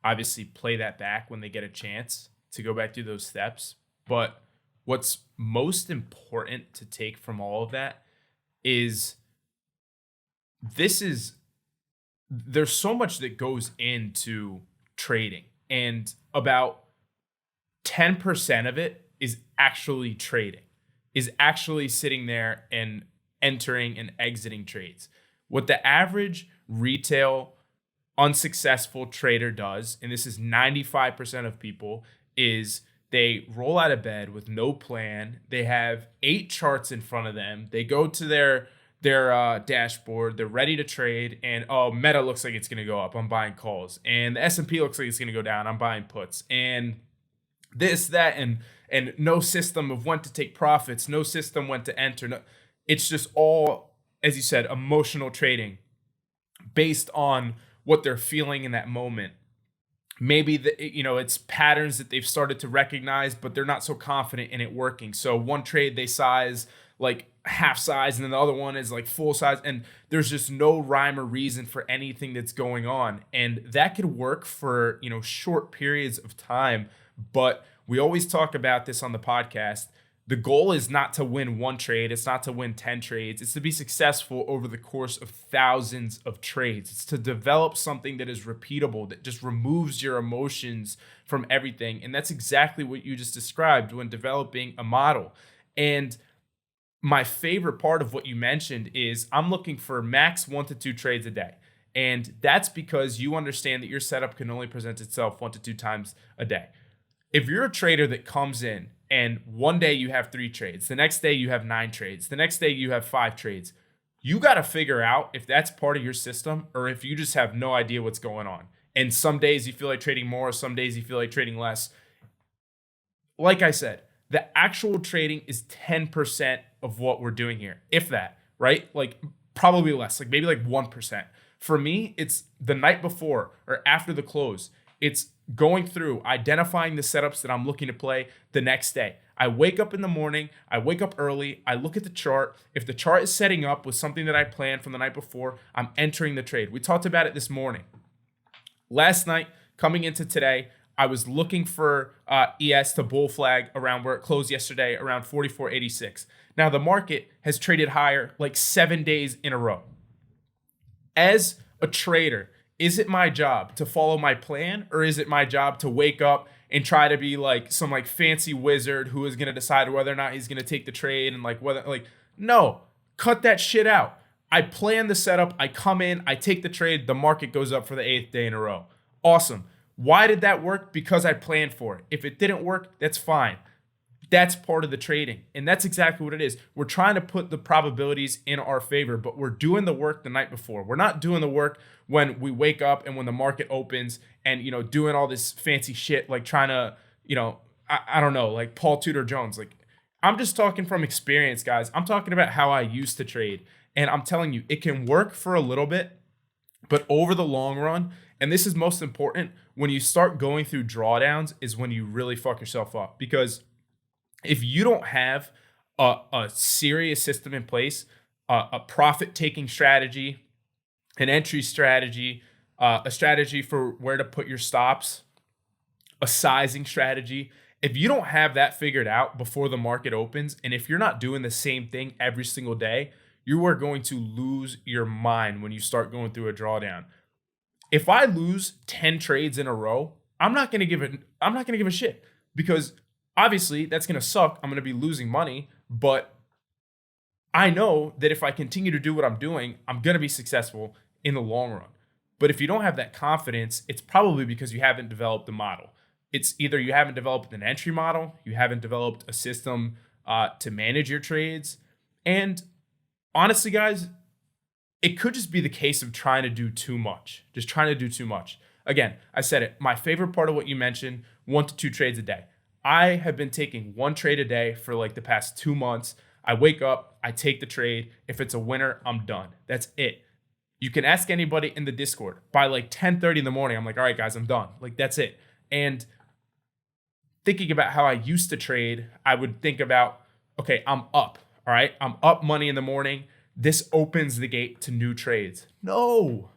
obviously play that back when they get a chance to go back through those steps. But what's most important to take from all of that is there's so much that goes into trading, and about 10% of it is actually trading, is actually sitting there and entering and exiting trades. What the average retail unsuccessful trader does, and this is 95% of people, is they roll out of bed with no plan. They have 8 charts in front of them. They go to their dashboard. They're ready to trade, and Meta looks like it's going to go up. I'm buying calls, and the S&P looks like it's going to go down. I'm buying puts, and this, that, and no system of when to take profits, no system when to enter. No, it's just all, as you said, emotional trading based on what they're feeling in that moment. Maybe it's patterns that they've started to recognize, but they're not so confident in it working. So one trade they size like half size, and then the other one is like full size, and there's just no rhyme or reason for anything that's going on. And that could work for short periods of time, But we always talk about this on the podcast. The goal is not to win one trade, it's not to win 10 trades, it's to be successful over the course of thousands of trades. It's to develop something that is repeatable, that just removes your emotions from everything. And that's exactly what you just described when developing a model. And my favorite part of what you mentioned is I'm looking for max 1 to 2 trades a day. And that's because you understand that your setup can only present itself 1 to 2 times a day. If you're a trader that comes in and one day you have 3 trades, the next day you have 9 trades, the next day you have 5 trades, you got to figure out if that's part of your system or if you just have no idea what's going on. And some days you feel like trading more, some days you feel like trading less. Like I said, the actual trading is 10% of what we're doing here, if that, right? Like probably less, like maybe like 1%. For me, it's the night before or after the close. It's going through, identifying the setups that I'm looking to play the next day. I wake up in the morning, I wake up early, I look at the chart. If the chart is setting up with something that I planned from the night before, I'm entering the trade. We talked about it this morning. Last night, coming into today, I was looking for ES to bull flag around where it closed yesterday, around 44.86. Now, the market has traded higher like 7 days in a row. As a trader, is it my job to follow my plan, or is it my job to wake up and try to be like some like fancy wizard who is going to decide whether or not he's going to take the trade and like whether like no, cut that shit out. I plan the setup, I come in, I take the trade, the market goes up for the 8th day in a row. Awesome. Why did that work? Because I planned for it. If it didn't work, that's fine. That's part of the trading. And that's exactly what it is. We're trying to put the probabilities in our favor, but we're doing the work the night before. We're not doing the work when we wake up and when the market opens and, doing all this fancy shit, like trying to, I don't know, like Paul Tudor Jones. Like, I'm just talking from experience, guys. I'm talking about how I used to trade. And I'm telling you, it can work for a little bit, but over the long run, and this is most important, when you start going through drawdowns is when you really fuck yourself up. Because if you don't have a serious system in place, a profit-taking strategy, an entry strategy, a strategy for where to put your stops, a sizing strategy, if you don't have that figured out before the market opens, and if you're not doing the same thing every single day, you are going to lose your mind when you start going through a drawdown. If I lose 10 trades in a row, I'm not going to give a shit, because obviously that's going to suck. I'm going to be losing money, but I know that if I continue to do what I'm doing, I'm going to be successful in the long run. But if you don't have that confidence, it's probably because you haven't developed the model. It's either you haven't developed an entry model, you haven't developed a system to manage your trades. And honestly, guys, it could just be the case of trying to do too much, just trying to do too much. Again, I said it. My favorite part of what you mentioned, 1 to 2 trades a day. I have been taking 1 trade a day for like the past 2 months. I wake up, I take the trade. If it's a winner, I'm done. That's it. You can ask anybody in the Discord. By like 10:30 in the morning, I'm like, all right, guys, I'm done. Like, that's it. And thinking about how I used to trade, I would think about, okay, I'm up. All right, I'm up money in the morning. This opens the gate to new trades. No,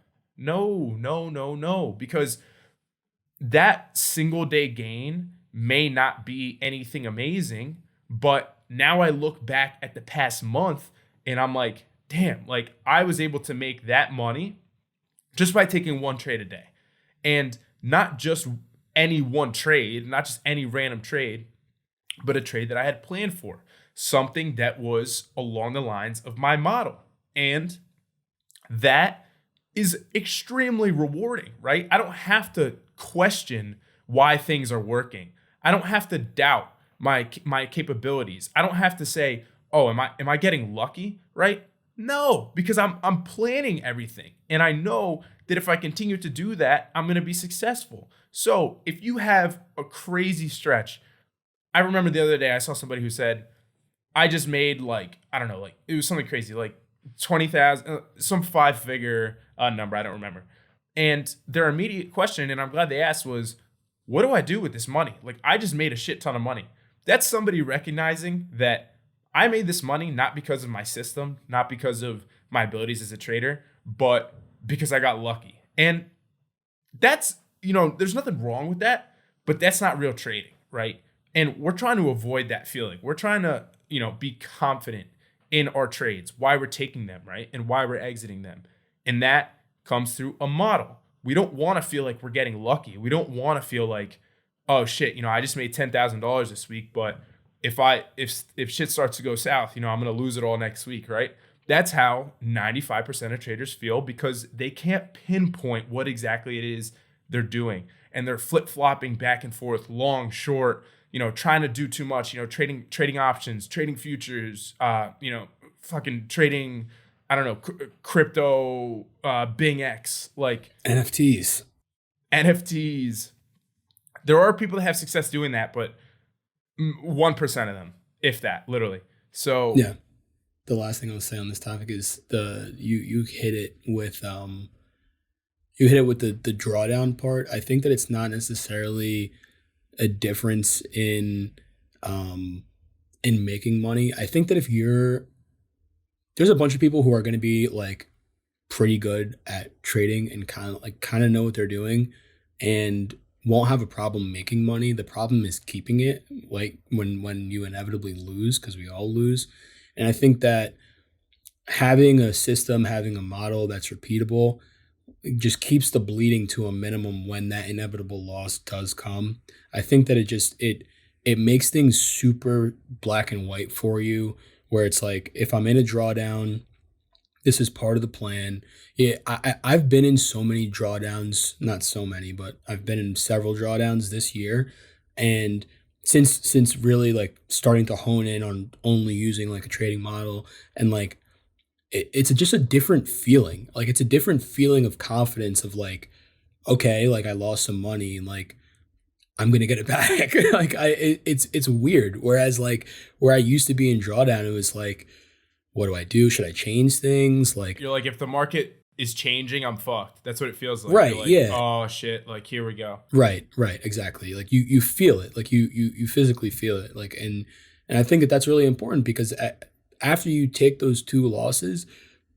because that single day gain may not be anything amazing, but now I look back at the past month and I'm like, damn, like I was able to make that money just by taking 1 trade a day. And not just any one trade, not just any random trade, but a trade that I had planned for. Something that was along the lines of my model. And that is extremely rewarding, right? I don't have to question why things are working. I don't have to doubt my capabilities. I don't have to say, "Oh, am I getting lucky?" Right? No, because I'm planning everything. And I know that if I continue to do that, I'm going to be successful. So, if you have a crazy stretch, I remember the other day I saw somebody who said, I just made like, I don't know, like it was something crazy, like 20,000, some 5-figure number. I don't remember. And their immediate question, and I'm glad they asked, was, what do I do with this money? Like, I just made a shit ton of money. That's somebody recognizing that I made this money not because of my system, not because of my abilities as a trader, but because I got lucky. And that's, there's nothing wrong with that. but that's not real trading, right? And we're trying to avoid that feeling. We're trying to, be confident in our trades, why we're taking them, right? And why we're exiting them. And that comes through a model. We don't want to feel like we're getting lucky. We don't want to feel like, oh shit, I just made $10,000 this week, but if shit starts to go south, I'm going to lose it all next week, right? That's how 95% of traders feel, because they can't pinpoint what exactly it is they're doing. And they're flip-flopping back and forth, long, short, trying to do too much, trading options, trading futures, fucking trading, I don't know, crypto, Bing X, like NFTs. There are people that have success doing that, but 1% of them, if that, literally. So yeah. The last thing I'll say on this topic is you hit it with the drawdown part. I think that it's not necessarily a difference in making money. I think that there's a bunch of people who are going to be like pretty good at trading and kind of know what they're doing and won't have a problem making money. The problem is keeping it, like when you inevitably lose, because we all lose. And I think that having a system, having a model that's repeatable, just keeps the bleeding to a minimum when that inevitable loss does come. I think that it makes things super black and white for you, where it's like, if I'm in a drawdown, this is part of the plan. Yeah, I've been in so many drawdowns, not so many, but I've been in several drawdowns this year. And since really like starting to hone in on only using like a trading model, and like it's just a different feeling. Like it's a different feeling of confidence of like, okay, like I lost some money and like I'm gonna get it back. Like it's weird. Whereas like where I used to be in drawdown, it was like, what do I do? Should I change things? Like you're like, if the market is changing, I'm fucked. That's what it feels like. Right. Like, yeah. Oh shit. Like here we go. Right. Exactly. Like you feel it. Like you physically feel it. Like and I think that that's really important, because after you take those two losses,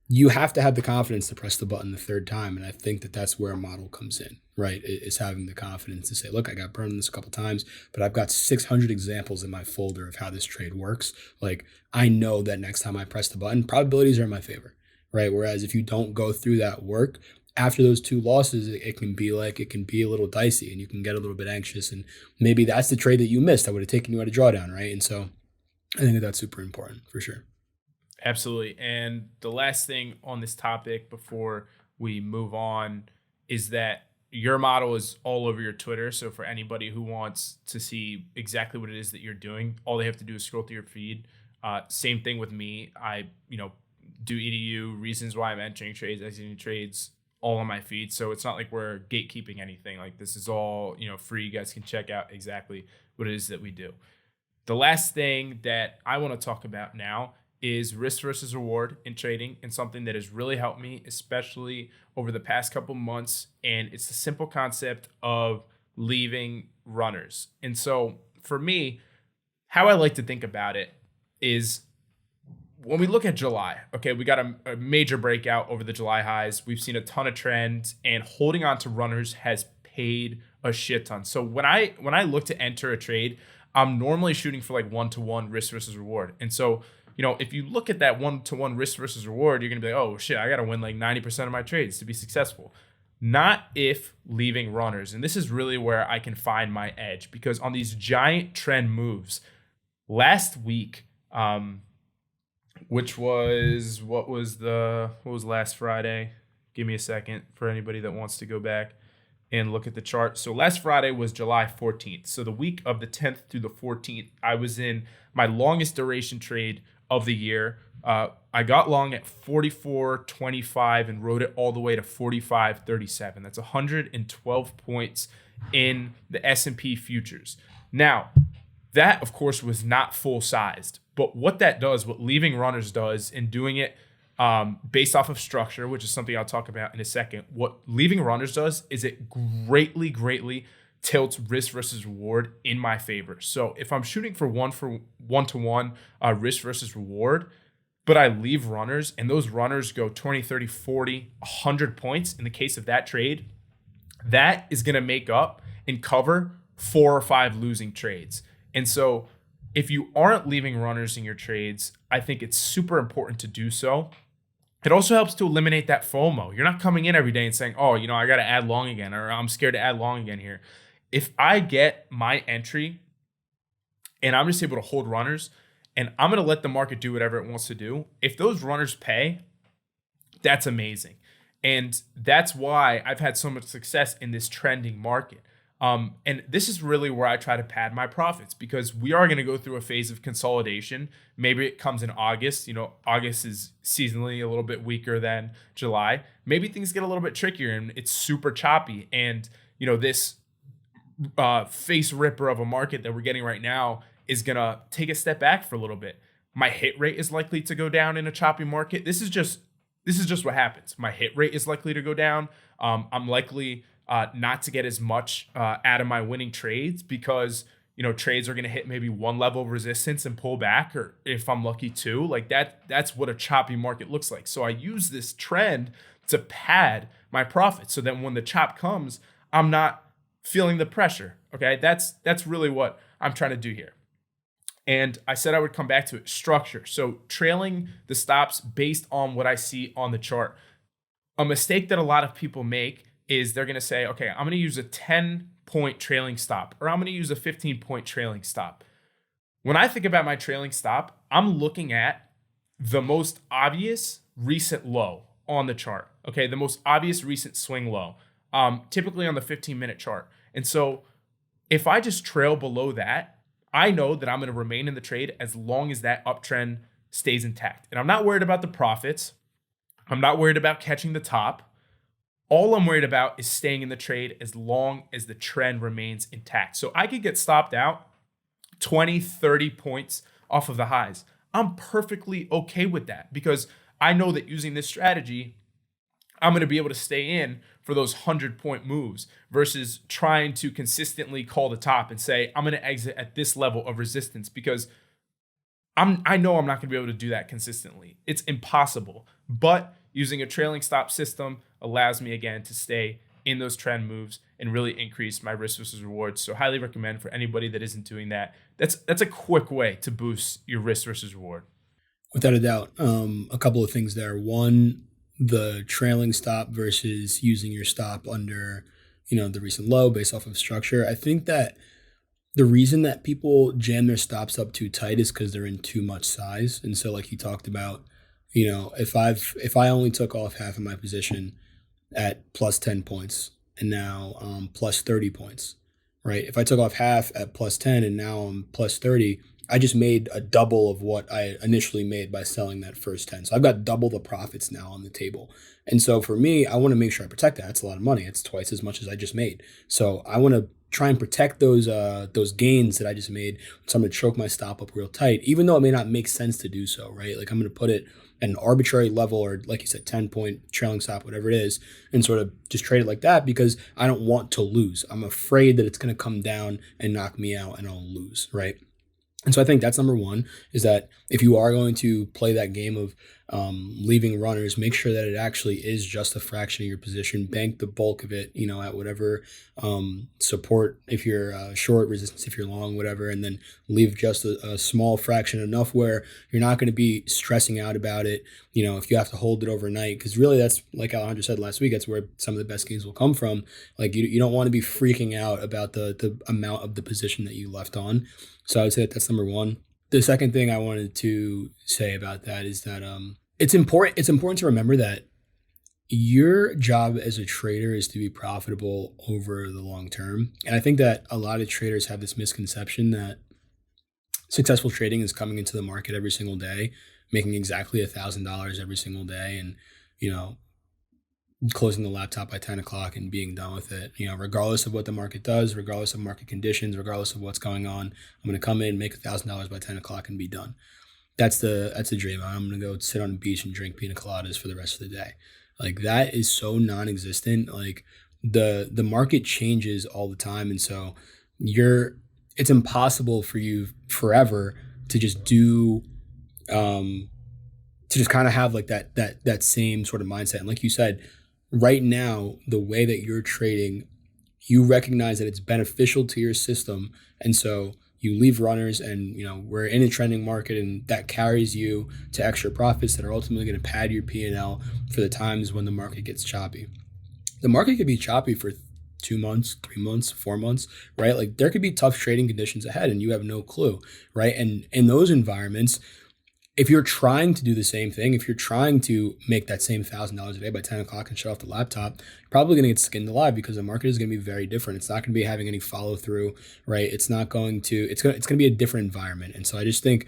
you have to have the confidence to press the button the third time. And I think that that's where a model comes in, right? It's having the confidence to say, look, I got burned this a couple times, but I've got 600 examples in my folder of how this trade works. Like I know that next time I press the button, probabilities are in my favor, right? Whereas if you don't go through that work, after those two losses, it can be a little dicey, and you can get a little bit anxious, and maybe that's the trade that you missed that would have taken you at a drawdown, right? And so I think that that's super important for sure. Absolutely. And the last thing on this topic before we move on is that your model is all over your Twitter. So for anybody who wants to see exactly what it is that you're doing, all they have to do is scroll through your feed. Same thing with me. I, do EDU, reasons why I'm entering trades, exiting trades, all on my feed. So it's not like we're gatekeeping anything. Like this is all, free. You guys can check out exactly what it is that we do. The last thing that I want to talk about now is risk versus reward in trading, and something that has really helped me, especially over the past couple months. And it's the simple concept of leaving runners. And so for me, how I like to think about it is when we look at July, okay, we got a major breakout over the July highs. We've seen a ton of trends, and holding on to runners has paid a shit ton. So when I look to enter a trade, I'm normally shooting for like 1-to-1 risk versus reward. And so, if you look at that 1-to-1 risk versus reward, you're going to be like, oh shit, I got to win like 90% of my trades to be successful. Not if leaving runners. And this is really where I can find my edge, because on these giant trend moves last week, which was, what was last Friday? Give me a second for anybody that wants to go back and look at the chart. So last Friday was July 14th. So the week of the 10th through the 14th, I was in my longest duration trade of the year. I got long at 44.25 and rode it all the way to 45.37. That's 112 points in the S&P futures. Now, that of course was not full sized, but what that does, what leaving runners does, and doing it based off of structure, which is something I'll talk about in a second, what leaving runners does is it greatly tilts risk versus reward in my favor. So if I'm shooting for 1-to-1 risk versus reward, but I leave runners and those runners go 20, 30, 40, 100 points in the case of that trade, that is going to make up and cover 4 or 5 losing trades. And so if you aren't leaving runners in your trades, I think it's super important to do so. It also helps to eliminate that FOMO. You're not coming in every day and saying, oh, I got to add long again, or I'm scared to add long again here. If I get my entry and I'm just able to hold runners and I'm going to let the market do whatever it wants to do, if those runners pay, that's amazing. And that's why I've had so much success in this trending market. And this is really where I try to pad my profits, because we are going to go through a phase of consolidation. Maybe it comes in August. August is seasonally a little bit weaker than July. Maybe things get a little bit trickier and it's super choppy. And, this face ripper of a market that we're getting right now is going to take a step back for a little bit. My hit rate is likely to go down in a choppy market. This is just what happens. My hit rate is likely to go down. I'm likely not to get as much out of my winning trades, because trades are going to hit maybe one level of resistance and pull back, or if I'm lucky two. Like that's what a choppy market looks like. So I use this trend to pad my profits, so that when the chop comes, I'm not feeling the pressure. Okay, that's really what I'm trying to do here. And I said I would come back to it. Structure. So trailing the stops based on what I see on the chart. A mistake that a lot of people make is they're going to say, okay, I'm going to use a 10-point trailing stop, or I'm going to use a 15-point trailing stop. When I think about my trailing stop, I'm looking at the most obvious recent low on the chart. Okay, the most obvious recent swing low, typically on the 15-minute chart. And so if I just trail below that, I know that I'm going to remain in the trade as long as that uptrend stays intact. And I'm not worried about the profits. I'm not worried about catching the top. All I'm worried about is staying in the trade as long as the trend remains intact. So I could get stopped out 20, 30 points off of the highs. I'm perfectly okay with that, because I know that using this strategy, I'm going to be able to stay in for those 100-point moves, versus trying to consistently call the top and say, I'm going to exit at this level of resistance, because I know I'm not going to be able to do that consistently. It's impossible. But using a trailing stop system allows me, again, to stay in those trend moves and really increase my risk versus reward. So highly recommend for anybody that isn't doing that. That's a quick way to boost your risk versus reward. Without a doubt. A couple of things there. One, the trailing stop versus using your stop under, the recent low based off of structure. I think that the reason that people jam their stops up too tight is because they're in too much size. And so, like you talked about, if I only took off half of my position at plus 10 points and now plus 30 points, right? If I took off half at plus 10 and now I'm plus 30, I just made a double of what I initially made by selling that first 10. So I've got double the profits now on the table. And so for me, I want to make sure I protect that. It's a lot of money. It's twice as much as I just made. So I want to try and protect those gains that I just made. So I'm going to choke my stop up real tight, even though it may not make sense to do so, right? Like I'm going to put it at an arbitrary level, or like you said, 10-point trailing stop, whatever it is, and sort of just trade it like that, because I don't want to lose. I'm afraid that it's going to come down and knock me out and I'll lose, right? And so I think that's number one, is that if you are going to play that game of leaving runners, make sure that it actually is just a fraction of your position. Bank the bulk of it, at whatever support, if you're short, resistance if you're long, whatever, and then leave just a small fraction, enough where you're not going to be stressing out about it, if you have to hold it overnight. Because really, that's, like Alejandro said last week, that's where some of the best gains will come from. Like you don't want to be freaking out about the amount of the position that you left on. So I would say that's number one. The second thing I wanted to say about that is that it's important. It's important to remember that your job as a trader is to be profitable over the long term. And I think that a lot of traders have this misconception that successful trading is coming into the market every single day, making exactly $1,000 every single day, and closing the laptop by 10 o'clock and being done with it. Regardless of what the market does, regardless of market conditions, regardless of what's going on, I'm going to come in, make $1,000 by 10 o'clock and be done. That's the dream. I'm going to go sit on the beach and drink pina coladas for the rest of the day. Like, that is so non-existent. Like, the market changes all the time. And so it's impossible for you forever to just do, to just kind of have like that same sort of mindset. And like you said, right now, the way that you're trading, you recognize that it's beneficial to your system. And so you leave runners, and we're in a trending market, and that carries you to extra profits that are ultimately going to pad your P&L for the times when the market gets choppy. The market could be choppy for 2 months, 3 months, 4 months, right? Like there could be tough trading conditions ahead and you have no clue, right? And in those environments, if you're trying to do the same thing, if you're trying to make that same $1,000 a day by 10 o'clock and shut off the laptop, you're probably going to get skinned alive, because the market is going to be very different. It's not going to be having any follow through, right? It's not going to, it's going to be a different environment. And so I just think,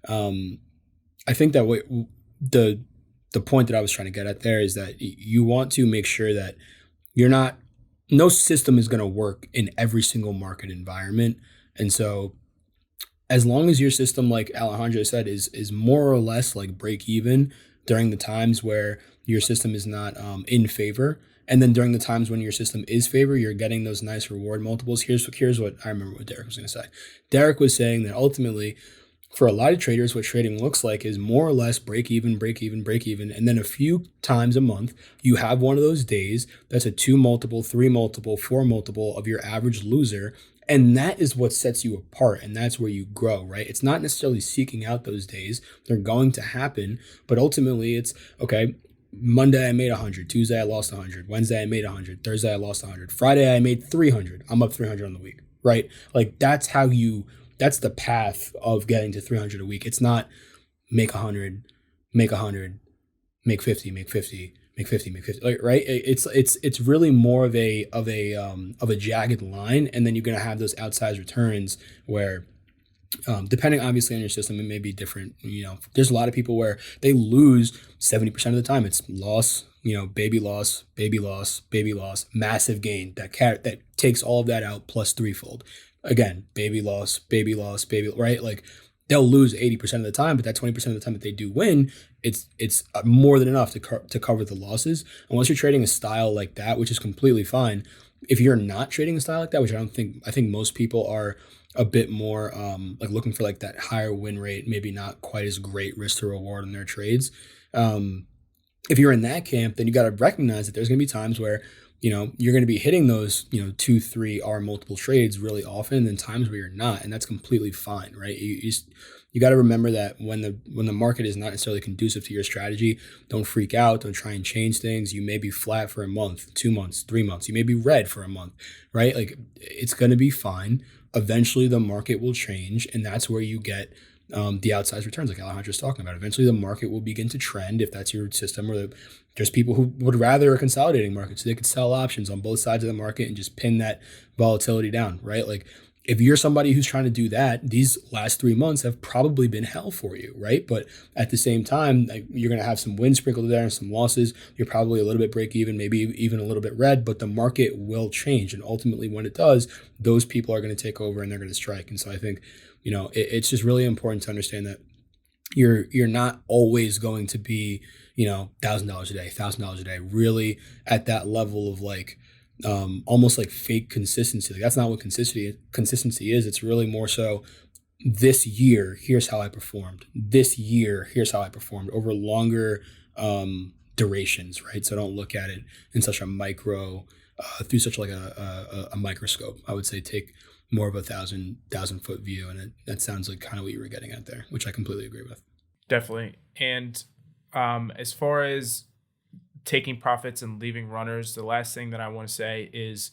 I think that the point that I was trying to get at there is that you want to make sure that you're not, no system is going to work in every single market environment. And so as long as your system, like Alejandro said, is more or less like break even during the times where your system is not in favor, and then during the times when your system is favor, you're getting those nice reward multiples. Here's what I remember what Derek was going to say. Derek was saying that ultimately, for a lot of traders, what trading looks like is more or less break even, break even, break even. And then a few times a month, you have one of those days that's a 2 multiple, 3 multiple, 4 multiple of your average loser. And that is what sets you apart. And that's where you grow, right? It's not necessarily seeking out those days. They're going to happen. But ultimately, it's okay. Monday, I made 100. Tuesday, I lost 100. Wednesday, I made 100. Thursday, I lost 100. Friday, I made 300. I'm up 300 on the week, right? Like that's the path of getting to 300 a week. It's not make 100, make 100, make 50, make 50, make 50, make 50, like, right? It's really more of a jagged line. And then you're going to have those outsized returns where, depending obviously on your system, it may be different. There's a lot of people where they lose 70% of the time. It's loss, baby loss, baby loss, baby loss, massive gain that takes all of that out plus threefold. Again, baby loss, baby loss, baby, right? Like they'll lose 80% of the time, but that 20% of the time that they do win, it's more than enough to cover the losses. Unless you're trading a style like that, which is completely fine. If you're not trading a style like that, which I think most people are a bit more like looking for like that higher win rate, maybe not quite as great risk to reward in their trades. If you're in that camp, then you got to recognize that there's going to be times where you're going to be hitting those 2, 3 R multiple trades really often, and then times where you're not, and that's completely fine, right? You got to remember that when the market is not necessarily conducive to your strategy, don't freak out, don't try and change things. You may be flat for a month, 2 months, 3 months. You may be red for a month, right? Like it's going to be fine. Eventually, the market will change, and that's where you get the outsized returns, like Alejandro's talking about. Eventually, the market will begin to trend if that's your system, or there's people who would rather a consolidating market, so they could sell options on both sides of the market and just pin that volatility down, right? Like if you're somebody who's trying to do that, these last 3 months have probably been hell for you, right? But at the same time, like, you're going to have some wins sprinkled there and some losses. You're probably a little bit break even, maybe even a little bit red, but the market will change. And ultimately, when it does, those people are going to take over and they're going to strike. And so I think, it's just really important to understand that you're not always going to be, $1,000 a day, $1,000 a day, really at that level of like, almost like fake consistency. Like that's not what consistency is. It's really more so this year, here's how I performed. This year, here's how I performed over longer durations, right? So don't look at it in such a through such like a microscope. I would say take more of a thousand foot view, and that sounds like kind of what you were getting at there, which I completely agree with. Definitely. And as far as taking profits and leaving runners, the last thing that I want to say is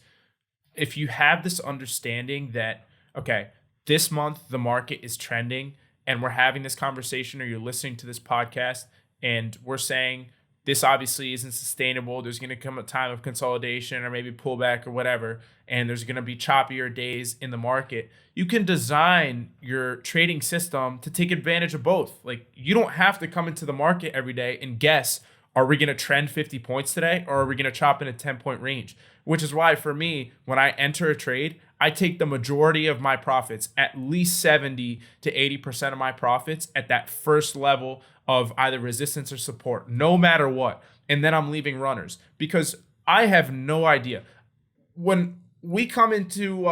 if you have this understanding that, okay, this month the market is trending and we're having this conversation, or you're listening to this podcast and we're saying this obviously isn't sustainable. There's going to come a time of consolidation or maybe pullback or whatever, and there's going to be choppier days in the market. You can design your trading system to take advantage of both. Like you don't have to come into the market every day and guess, are we going to trend 50 points today, or are we going to chop in a 10-point range? Which is why for me, when I enter a trade, I take the majority of my profits, at least 70 to 80% of my profits at that first level of either resistance or support, no matter what. And then I'm leaving runners because I have no idea. When we come into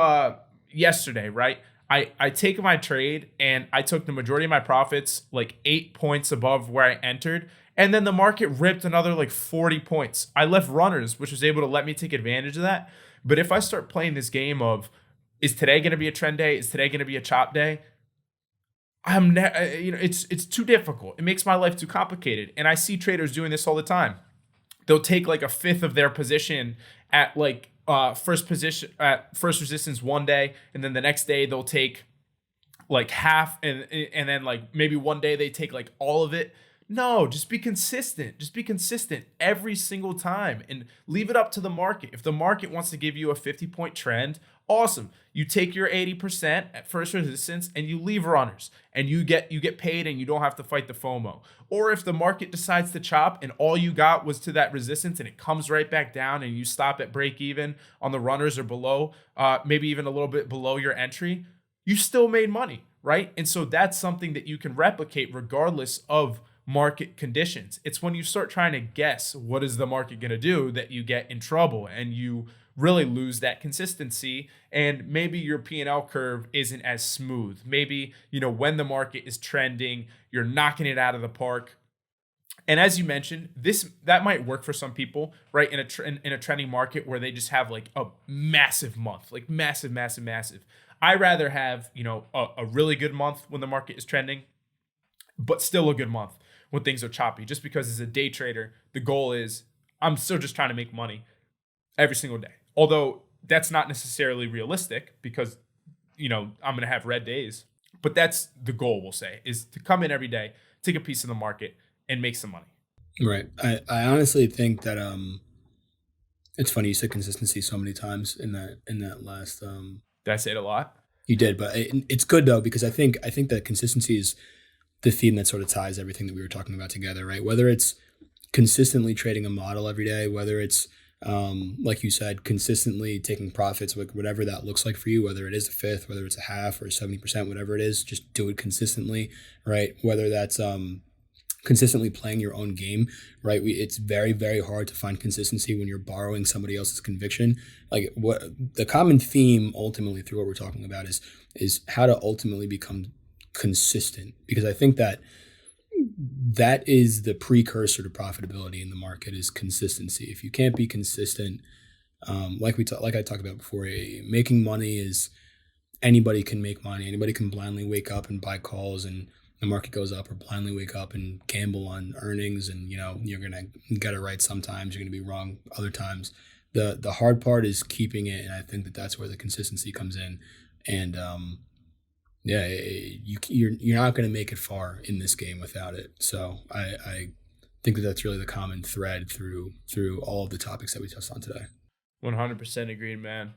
yesterday, right? I take my trade and I took the majority of my profits like 8 points above where I entered. And then the market ripped another like 40 points. I left runners, which was able to let me take advantage of that. But if I start playing this game of, is today going to be a trend day? Is today going to be a chop day? It's too difficult. It makes my life too complicated. And I see traders doing this all the time. They'll take like a fifth of their position at like first position at first resistance one day, and then the next day they'll take like half, and then like maybe one day they take like all of it. No, just be consistent. Just be consistent every single time and leave it up to the market. If the market wants to give you a 50-point trend, awesome. You take your 80% at first resistance and you leave runners, and you get paid, and you don't have to fight the FOMO. Or if the market decides to chop and all you got was to that resistance and it comes right back down and you stop at break even on the runners or below, maybe even a little bit below your entry, you still made money, right? And so that's something that you can replicate regardless of market conditions. It's when you start trying to guess what is the market going to do that you get in trouble, and you really lose that consistency, and maybe your P&L curve isn't as smooth. Maybe, when the market is trending, you're knocking it out of the park. And as you mentioned, that might work for some people, right? In a trending market where they just have like a massive month, like massive, massive, massive. I rather have, a really good month when the market is trending, but still a good month when things are choppy. Just because as a day trader, the goal is I'm still just trying to make money every single day. Although that's not necessarily realistic, because, I'm going to have red days. But that's the goal, we'll say, is to come in every day, take a piece of the market, and make some money. Right. I honestly think that it's funny you said consistency so many times in that last Did I say it a lot? You did, but it's good though, because I think that consistency is the theme that sort of ties everything that we were talking about together, right? Whether it's consistently trading a model every day, whether it's like you said, consistently taking profits, like whatever that looks like for you, whether it is a fifth, whether it's a half or 70%, whatever it is, just do it consistently, right? Whether that's consistently playing your own game, right? It's very, very hard to find consistency when you're borrowing somebody else's conviction. Like, what the common theme ultimately through what we're talking about is how to ultimately become consistent, because I think that is the precursor to profitability in the market, is consistency. If you can't be consistent, like I talked about before, making money is, anybody can make money. Anybody can blindly wake up and buy calls and the market goes up, or blindly wake up and gamble on earnings, and you're gonna get it right sometimes, you're gonna be wrong other times. The hard part is keeping it, and I think that's where the consistency comes in. And you're not going to make it far in this game without it. So I think that's really the common thread through all of the topics that we touched on today. 100% agreed, man.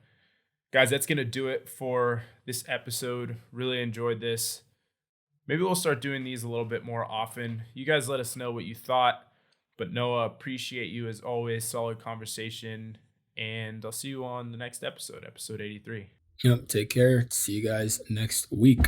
Guys, that's going to do it for this episode. Really enjoyed this. Maybe we'll start doing these a little bit more often. You guys let us know what you thought. But Noah, appreciate you as always. Solid conversation. And I'll see you on the next episode 83. Take care. See you guys next week.